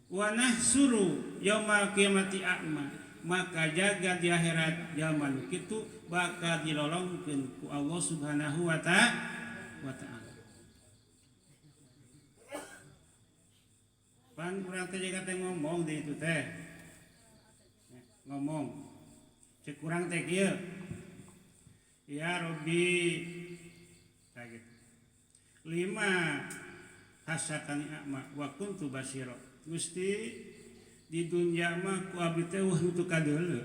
Wa nahsuru yaumal qiyamati a'ma, maka jaga di akhirat zaman kitu bakal dilolongkeun ku Allah Subhanahu wa ta'ala. Pan urang teh jaga teh ngomong di itu teh. Ngomong cek urang teh kieu. Ya Rabbi kaget. 5 hasatani a'ma wa kuntu basira. Gusti di dunya mah ku abdi teh wah nutu kadeuleu.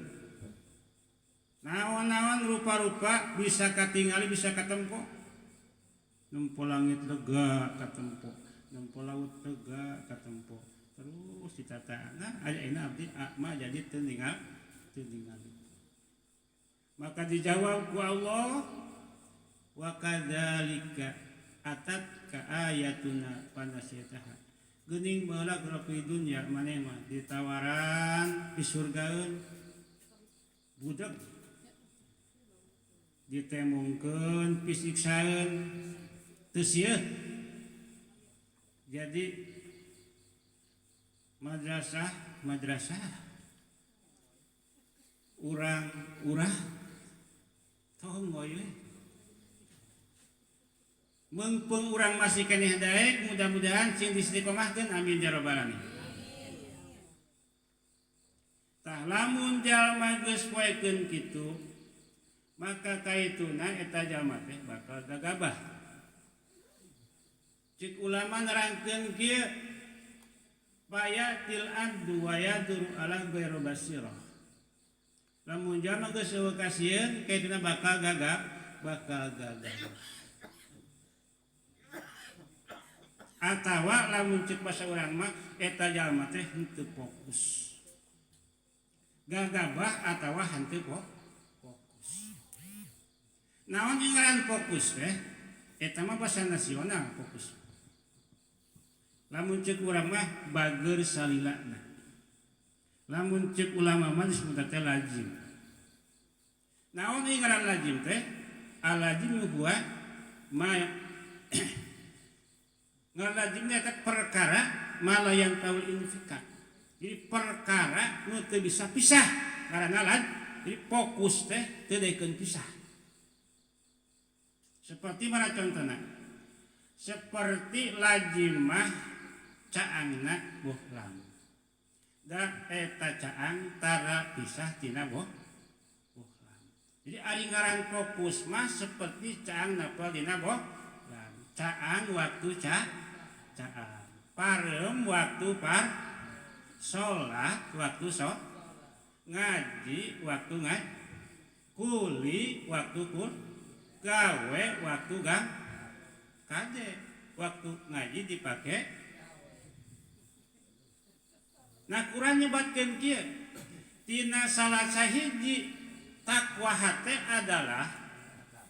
Naon-naon rupa-rupa bisa katingali bisa katempo. Nempo langit lega katempo, nempo laut lega katempo. Terus ditata nah aya ina abdi a'ma jadi teu ningali. Maka dijawab ku Allah, wa kadzalika atatka ayatuna panasitaha. Geuning baheula fi dunya maneh mah ditawaran pisurgaeun budak ditemungkeun pisiksaeun teu sieun. Jadi madrasah urang tonggoy we mengpeng urang masih keneh daek, mudah-mudahan cing diistiqomahkeun amin ya rabbal alamin. Tah lamun jalma geus poekeun kitu maka kaituna eta jalma teh bakal gagabah. Cik ulama nerangkeun kieu fayatil abdu wa yadur ala ghairu basirah. Lamun jalma geus eueuh kasieun kaituna bakal gagabah. Atawa lamun cek basa urang mah eta jalma teh henteu fokus. Gagabah atawa henteu fokus. Naon ngaran fokus teh? Eta mah basa nasional fokus. Lamun cek urang mah bager salilana. Lamun cek ulama mah disebut teh lazim. Naon ngaran lazim teh? Al-lazim huwa ma ngalajimnya eta perkara malah yang tahu infikat. Jadi perkara nu teu bisa pisah karena jadi fokus teh teu daekeun pisah. Seperti mana contohna? Seperti lajimah caangna bohlam. Da eta caang tara pisah tina bohlam. Jadi ari ngaran fokus mah seperti caang napal dina bohlam. Caang waktu caang, parem waktu sholat waktu ngaji waktu ngaji, kuli waktu gawe waktu kade waktu ngaji dipake. Nah kurang nyebatkeun kieu tina salah sahiji takwa hate adalah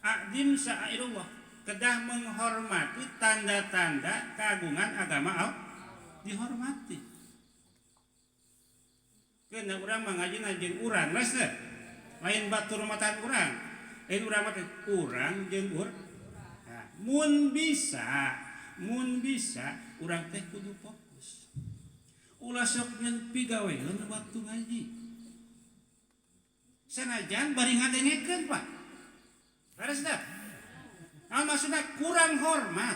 a'dim sa'irullah, kedah menghormati tanda-tanda keagungan agama Allah, dihormati. Kena urang mangajina jeung urang geus teh. Lain batur matan urang. Urang mah urang jeung nah, mun bisa urang teh kudu fokus. Ulah sok nyen pigaweun waktu ngaji. Sanajan bari ngadengekeun, Pak. Beres dah. Maksudnya kurang hormat.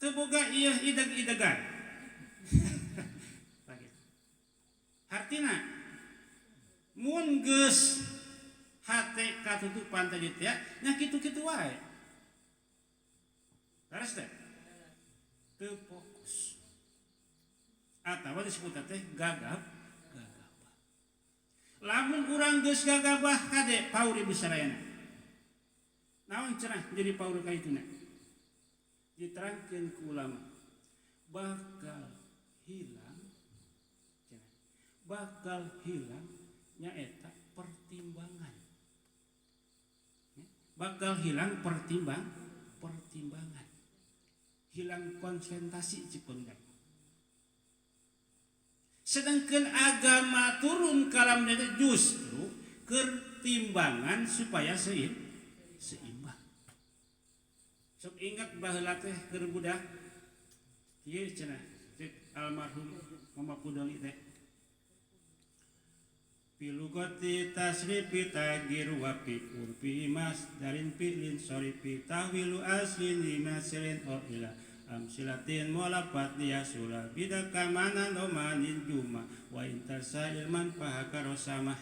Teu boga ieu ideg-idegan. Artina mun geus hate katutupan tadi teh nya kitu-kitu wae. Beres teh. Teu fokus. Atawa disebut teh gagap. Lamun urang geus gagabah kade pauri bisarayana. Naon cenah jadi pauri kaituna? Diterangkeun ku ulama bakal hilang nyaeta pertimbangan. Bakal hilang pertimbangan. Hilang konsentrasi cipun. Sedangkan agama turun kalamnya justru ketimbangan supaya seimbang. Sok ingat baheula teh keur budak ieu cenah cek almarhum Mama Pudoli teh. Pilugoti tasrifi tagir wa fi urfi mas darin pilin sorifi tahwilu aslin limasilin o ila amsilatin molafat dia sula bidaka mana domanin juma wa intasa ilman pahaka rosamah.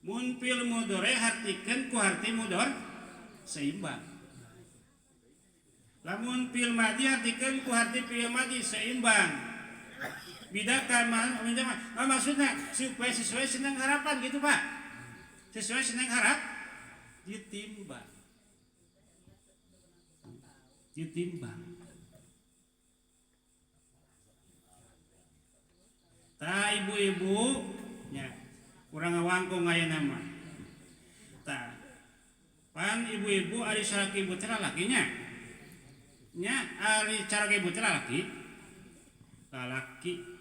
Mun fil mudhari hartikeun ku harti mudhari seimbang. Lamun fil madhi hartikeun ku harti fil madhi seimbang. Bidaka mana maksudnya supaya sesuai senang harapan gitu, Pak. Sesuai senang harap ditimbang. Tah ibu-ibu nya kurang ngawangkung aya nama tah pan ibu-ibu ari salaki ibu teh lakinya nya ari cara ibu teh laki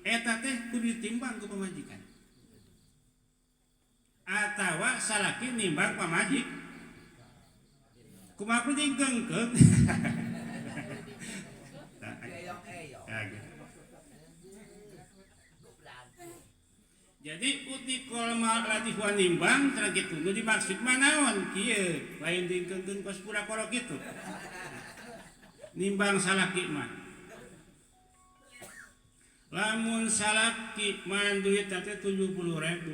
eta teh kudu ditimbang ku pamajikan atawa salaki nimbang pamajik kumaha kudu digengkeung jadi uti kolma latih wanimbang cara gitu nu dimaksud manaon kieu lain digengkeun kos pura-pura kitu nimbang salaki mah lamun salaki man duit teh 70.000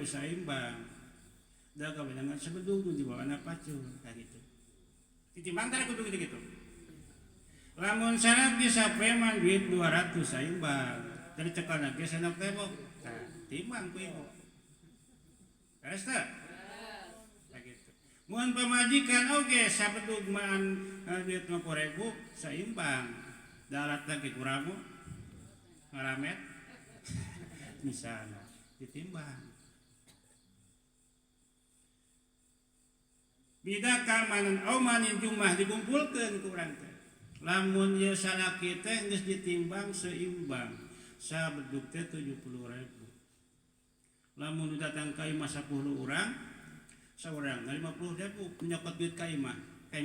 saimbang da kabejangan sebedung di bawah anak pacul kayak gitu ditimbang teh kudu gitu lamun salaki sape man duit 200 saimbang dari cekana ge sanak tebok timbang ku ibu beres teh gitu mun pamajikan oge sabedug maan duit 50.000 saimbang dalat lagi kurang ngaramet misalnya ditimbang bida kamanan aumanin jumlah dikumpulkeun ku urang teh lamun ieu salaki teh geus ditimbang seimbang sabedug teh 70.000 lamun datang ka imah 10 urang saurang 50.000 nyokot duit ka imah teh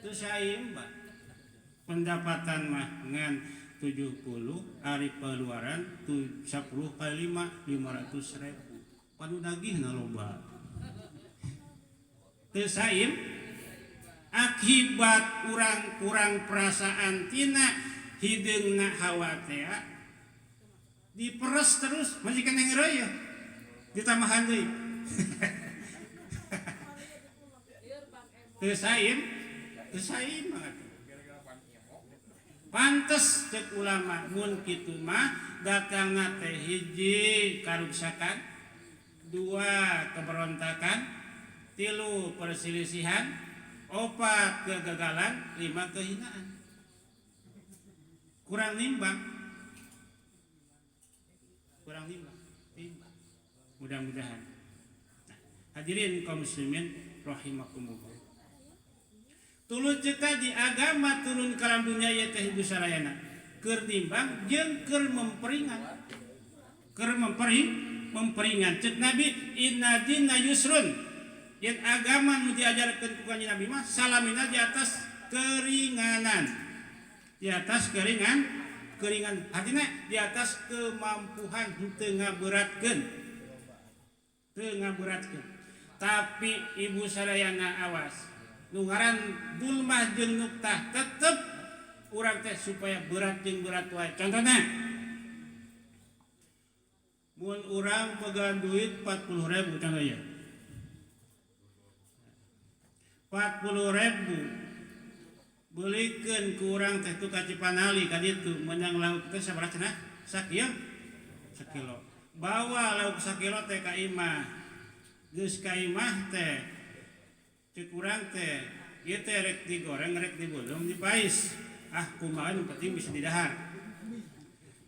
teu saimbang pendapatan mah ngan 70 ari keluaran 10 kali 5 500.000 panu dagihna loba teu saim akibat urang kurang perasaan tina hideungna hawa teh diperes terus majikan yang raya ditambahan deui teu saim pantes cek ulama mun kitu mah datangna teh hiji karuksakan, 2 keberontakan, 3 perselisihan, 4 kegagalan, 5 kehinaan. Kurang nimbang. Mudah-mudahan. Nah, hadirin kaum muslimin rahimakumullah. Tuluy ceka di agama turun ka dunya ieu teh ibu sarayana keur nimbang jeung keur memperingan. Memperingan cek Nabi inna dina yusrun. Yen agama nu diajarkeun ku kanjeng Nabi mah salamina di atas keringanan. Di atas keringan artinya di atas kemampuan teu ngaberatkeun. Tapi ibu sarayana awas nu ngaran dulmah jeung nuktah tetep urang teh supaya berat jeung berat wae. Contohna mun urang pegang duit 40.000 contohnya 40.000 belikeun ku urang teh tu ka Cipanali ka ditu menang lauk teh sabaraha cenah sakilo bawa lauk sakilo teh ka imah geus ka imah teh cek urang teh ieu teh rek digoreng rek dibulung dipais kumaha nu penting bisa didahar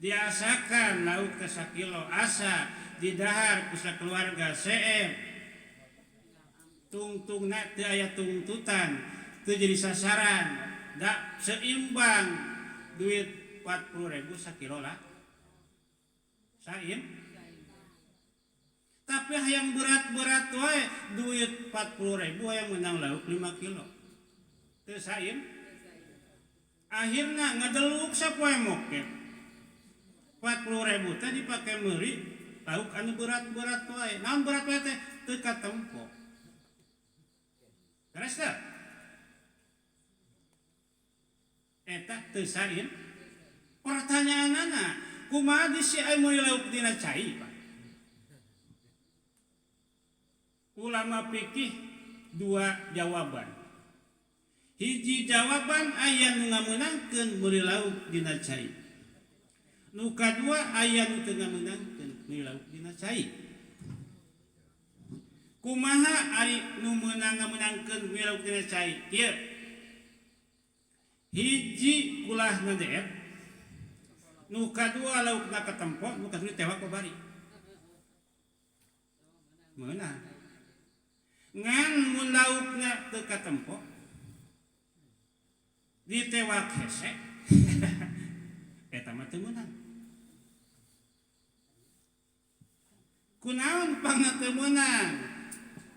diasakan lauk teh sakilo asa didahar ku sakeluarga CM tungtungna teu aya tungtutan teu jadi sasaran da seimbang duit 40.000 sakilo lah saim tapi hayang berat-berat wae duit 40.000 hayang menang lauk 5 kilo teu saim akhirna ngadeluk sapoe moket 40.000 teh dipake meuli lauk anu berat-berat wae naon berat wae teh teu katempo beres teh eta teu sain pertanyaanana kumaha disi aya meuli lauk dina cai Pak ulama fikih 2 jawaban hiji jawaban aya nu ngameunangkeun meuli lauk dina cai nu kadua aya nu teu ngameunangkeun meuli lauk dina cai kumaha ari nu meunang ngameunangkeun meuli lauk dina cai ieu hiji kulahna deet nu kadua laukna katempo nu kadua tewak babari meunang ngan mun laukna teu katempo ditewak hese eta mah teu meunang. Kunaon pangna teu meunang?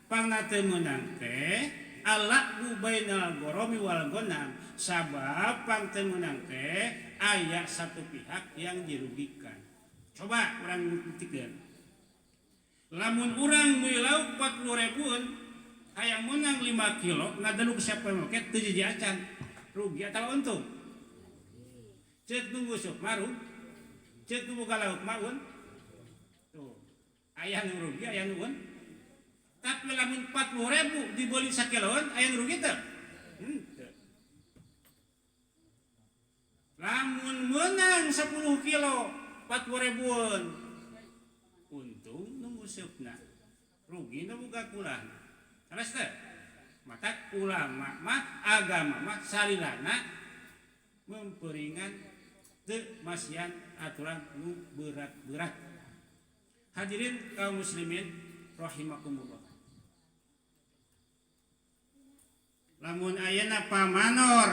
Pangna teu meunang teh al-la'bu bainal goromi wal ghanam, sabab pang teu meunang teh aya satu pihak yang dirugikan. Coba urang buktikan. Lamun urang meuli lauk 40.000 hayang menang 5 kilo ngadeluk siapa make teu jiji acan rugi atau untung. Ceuk nunggu sok marung, ceuk nu boga lauk maun. Tuh, aya nu rugi aya nu un. Tapi lamun 40.000 dibeli sakiloan aya nu rugi teu? Lamun menang 10 kilo 40.000-an untung nunggu seupna rugi nu boga kulana. Terus teh mata ulama mah agama mah salilana memperingan teu masian aturan nu berat-berat. Hadirin kaum muslimin rahimakumullah. Lamun ayeuna pamanor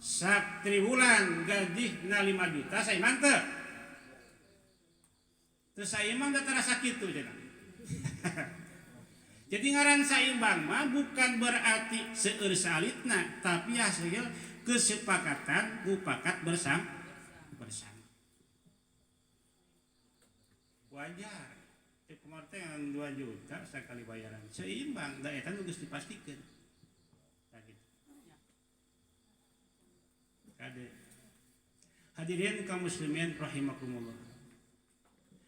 sak triwulan gajihna 5 juta saiman teu? Teu saiman da terasa kitu cenah. Jadi ngaran saimbang mah bukan berarti seueur salitna, tapi hasil kesepakatan mupakat bersama. Wajar. Cek kemarin yang 2 juta sekali bayaran seimbang, da eta nu geus dipastikeun. Tah kitu. Kade. Hadirin kaum muslimin rahimakumullah.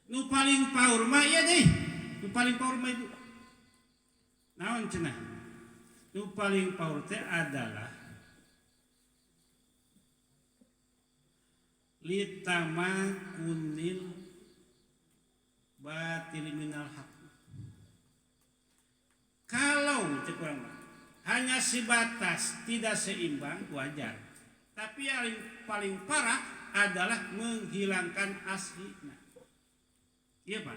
Nu paling paur mah ieu deui. Nu paling paur mah itu naon cenah? Nu paling paur teh adalah litama kunil batil minal haq. Kalau cek urang mah hanya sebatas tidak seimbang wajar. Tapi yang paling parah adalah menghilangkan aslina. Iya Pak.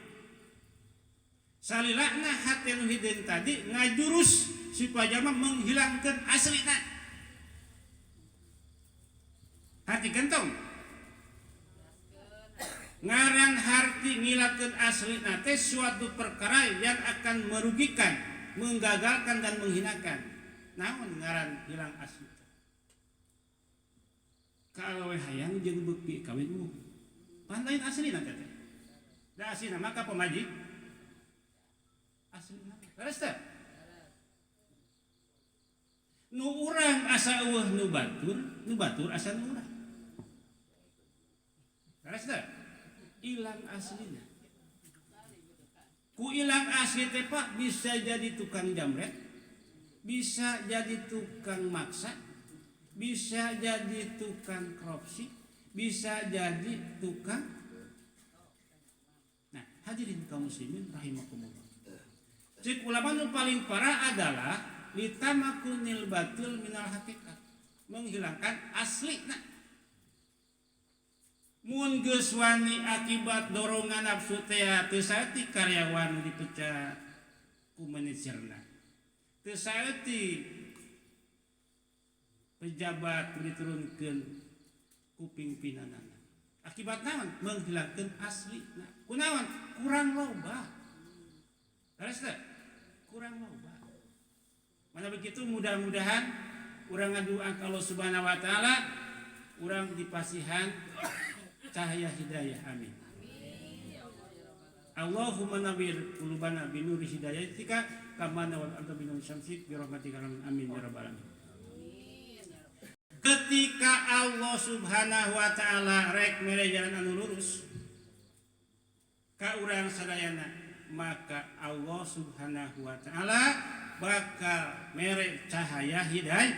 Salilahna hati nu hideung tadi ngajurus supaya mah menghilangkan aslina. Hati gentong. Ngaran harti ngilangkan aslina teh suatu perkara yang akan merugikan, menggagalkan dan menghinakan. Namun ngaran hilang asli. Kalau hayang jeung beuki kawinmu. Pandain aslina teh. Da aslina maka pemaji aslina. Terus teh. Nu urang asa eueuh nu batur asa nu urang. Terus teh. Ilang aslina. Ku ilang asli teh Pak bisa jadi tukang jamret, bisa jadi tukang maksa, bisa jadi tukang korupsi, bisa jadi tukang. Nah, hadirin kaum muslimin rahimakumullah. Cek ulama nu paling parah adalah litamakunil batil minal hakikat, menghilangkan asli. Nah, mun geus wani akibat dorongan nafsu teh teu saeutik karyawan nu dipecat ku manajerna. Teu saeutik pejabat diturunkeun ku pimpinanana. Akibat naon? Menghilangkeun aslina. Kunaon? Kurang loba. Terus teh kurang loba. Mana begitu mudah-mudahan urang ngaduaan ka Allah Subhanahu wa taala urang dipasihan cahaya hidayah, amin. Allahumma nawwir qulubana binuri hidayatika kama nawwal arda binur syamsik bi rahmatika amin ya rabbal alamin. Ketika Allah Subhanahu wa taala rek mere jalan anu lurus ka urang sadayana, maka Allah Subhanahu wa taala bakal mere cahaya hidayah.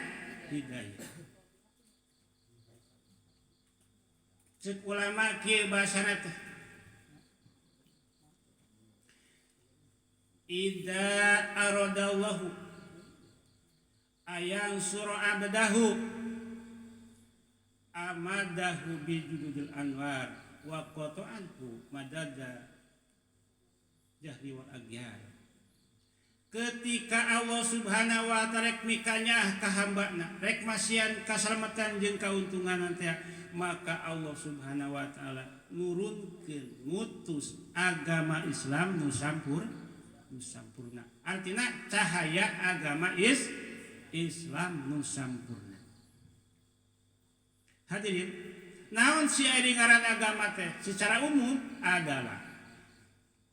Cek ulama kieu bahasana teh idza aradallahu ayang sura abdahu amadahu bi judul anwar wa qata'anhu madada jahri wal agyar. Ketika Allah Subhanahu wa taala rek mikanya ka hambana, rek masian kasalamatan jeung kauntungan teh, maka Allah Subhanahu wa taala nurunkeun ngutus agama Islam nu sampurna. Artina cahaya agama Islam nu sampurna. Hadirin, naon si ari ngaran agama teh? Secara umum adalah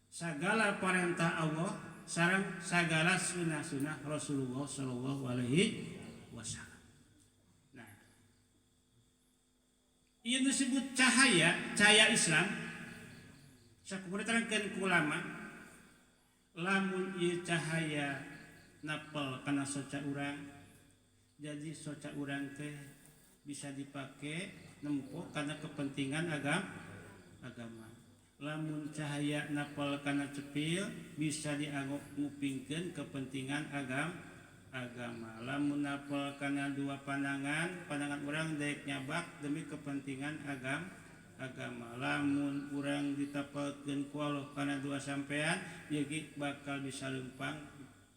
segala perintah Allah sareng sagala sunah-sunah Rasulullah sallallahu alaihi wasallam. Nah, ieu disebut cahaya Islam. Sakumaha terangkeun ku ulama, lamun ieu cahaya napel kana soca urang, jadi soca urang teh bisa dipake nempo kana kepentingan agama. Lamun cahaya napal kana cepil bisa dianggap ngupingkeun kepentingan agama. Lamun napal kana dua pandangan urang daek nyabak demi kepentingan agama. Lamun urang ditapalkeun ku Allah kana dua sampean ieu bakal bisa lempang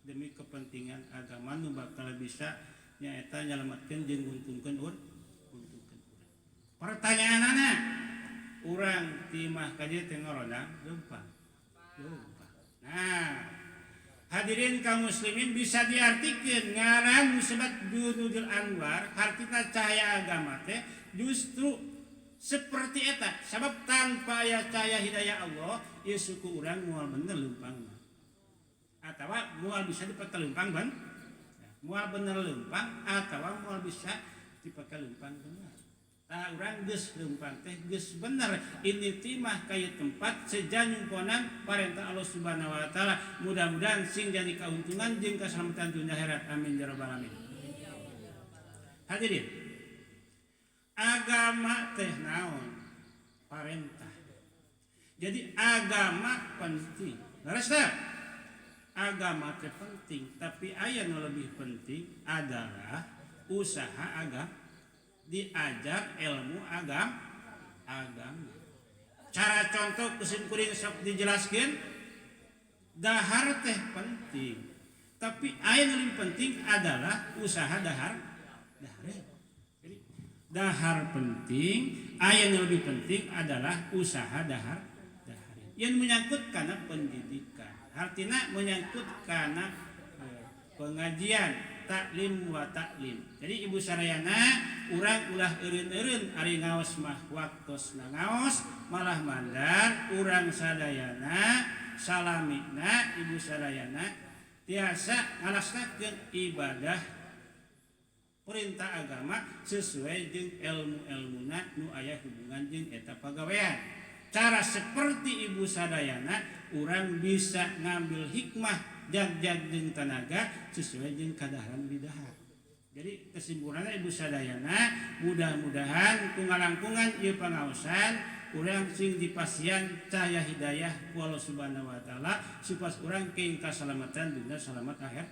demi kepentingan agama nu bakal bisa nyaeta nyalametkeun jeung nguntungkeun urang. Pertanyaanana, urang timah kaje teh ngoroda lempang. Nah, hadirin kaum muslimin bisa diartikeun ngaran disebut Junudul Anwar, artina cahaya agama teh justru seperti eta. Sabab tanpa aya cahaya hidayah Allah, ieu suku urang moal bener lempang. Atawa moal bisa dipake lempang ban? Moal bener lempang atawa moal bisa dipake lempang bener. Nah, urang geus lempang teh geus bener ini timah kaya tempat sejanjungkonan parentah Allah Subhanahu wa taala. Mudah-mudahan sing jadi kauntungan jeung kasalamatan dunia akhirat. Amin ya rabbal alamin. Hadirin, agama teh naon? Parentah. Jadi agama penting. Leres teh? Agama teh penting, tapi aya nu lebih penting adalah usaha agama. Diajar ilmu agama. Cara contoh kusim kuring sok dijelaskeun, dahar teh penting, tapi aya nu lebih penting adalah usaha dahar. Jadi dahar penting, aya nu lebih penting adalah usaha dahar. Yang menyangkut kana pendidikan, artinya menyangkut kana pengajian, taklim wa taklim. Jadi ibu sarayana urang ulah eureun-eureun ari ngaos mah waktosna ngaos, malah mandar urang sadayana salamina ibu sarayana tiasa ngalaksanakeun ibadah perintah agama sesuai jeung ilmu-ilmuna nu aya hubungan jeung eta pagawean. Cara seperti ibu sadayana urang bisa ngambil hikmah jag-jag jeung tenaga sesuai jeung kadaharan bidahar. Jadi kesimpulannya ibu sadayana mudah-mudahan ku ngalangkungan ieu pangaosan urang sing dipasian cahaya hidayah ku Allah Subhanahu wa taala supaya urang keing kasalamatan dunia salamet akhirat.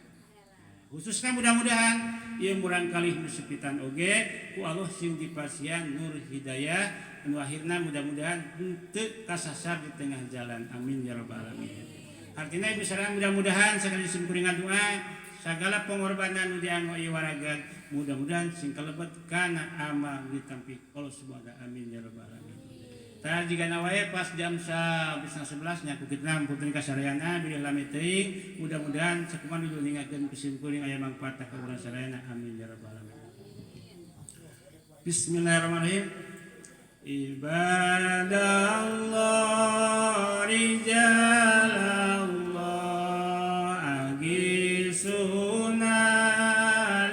Khususnya mudah-mudahan ieu murang kalih nu sepitan oge ku Allah sing dipasian nur hidayah nu akhirna mudah-mudahan henteu kasasar di tengah jalan. Amin ya rabbal alamin. Artinya ibu sareng mudah-mudahan sakali simkuringan doa sagala pengorbanan nu dianggo ieu waragan mudah-mudahan sing kalebet kana amal ditampi Allah Subhanahu wa taala. Amin ya rabbal alamin. Tah jigana wae pas jam 11 nya kukitna putri kasarayana bilih lami teuing mudah-mudahan sakumaha dulu ningakeun kesimkuring aya mangfaat ka urang sarayana. Amin ya rabbal alamin. Bismillahirrahmanirrahim. Ibadallah rijalallah agisuna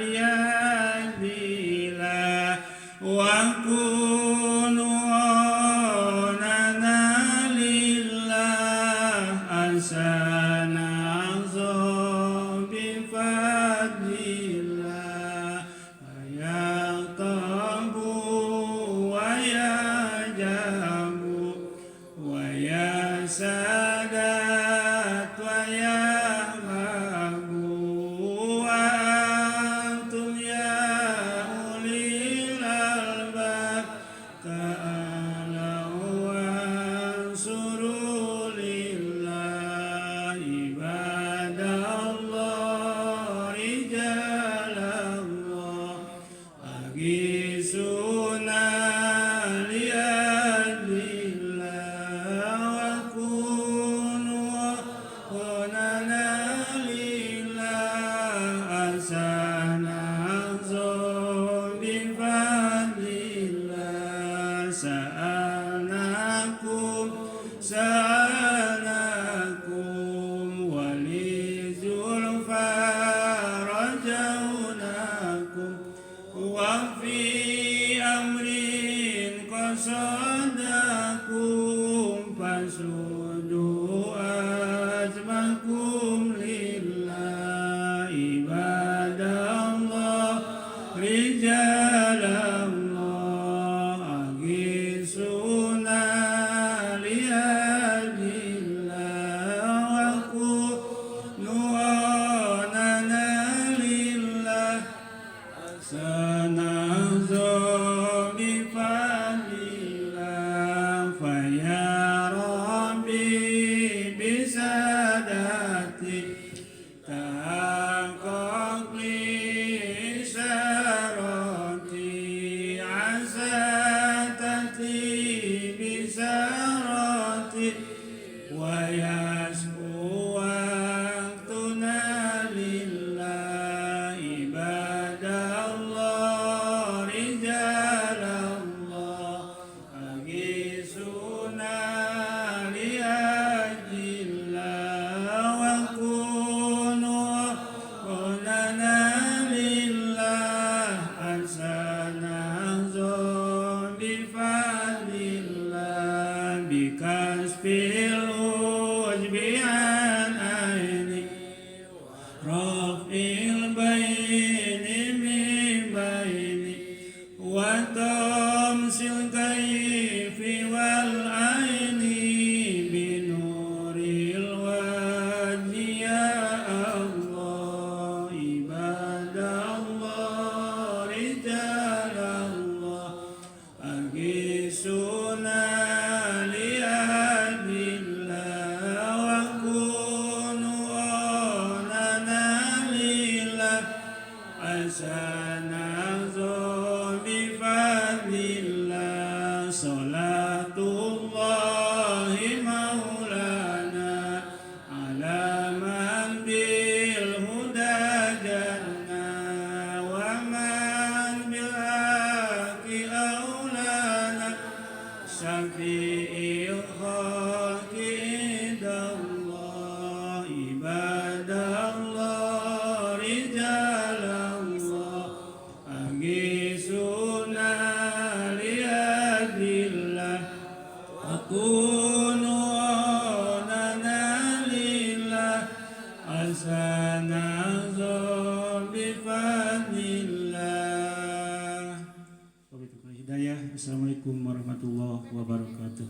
liyadillah wa kunu onana lillah asana zobi fadillah ayatabu sadat wa ya mabu wa antum ya ulil albab ta'ala wa ansurulillah ini min baini wa tamsil kaifi wal aini binuril wajhi ya Allah ibadallah rijalallah agisuna Asanazo bifadlillah salatullahi maulana ala man bil huda janna wa man bil haqi aulana syafi'il khalqi idallah ibadallah rijalallah agisuna liadillah akunu onana lillah asanazo bifadlillah. Wabillahi hidayah. Assalamualaikum warahmatullahi wabarakatuh.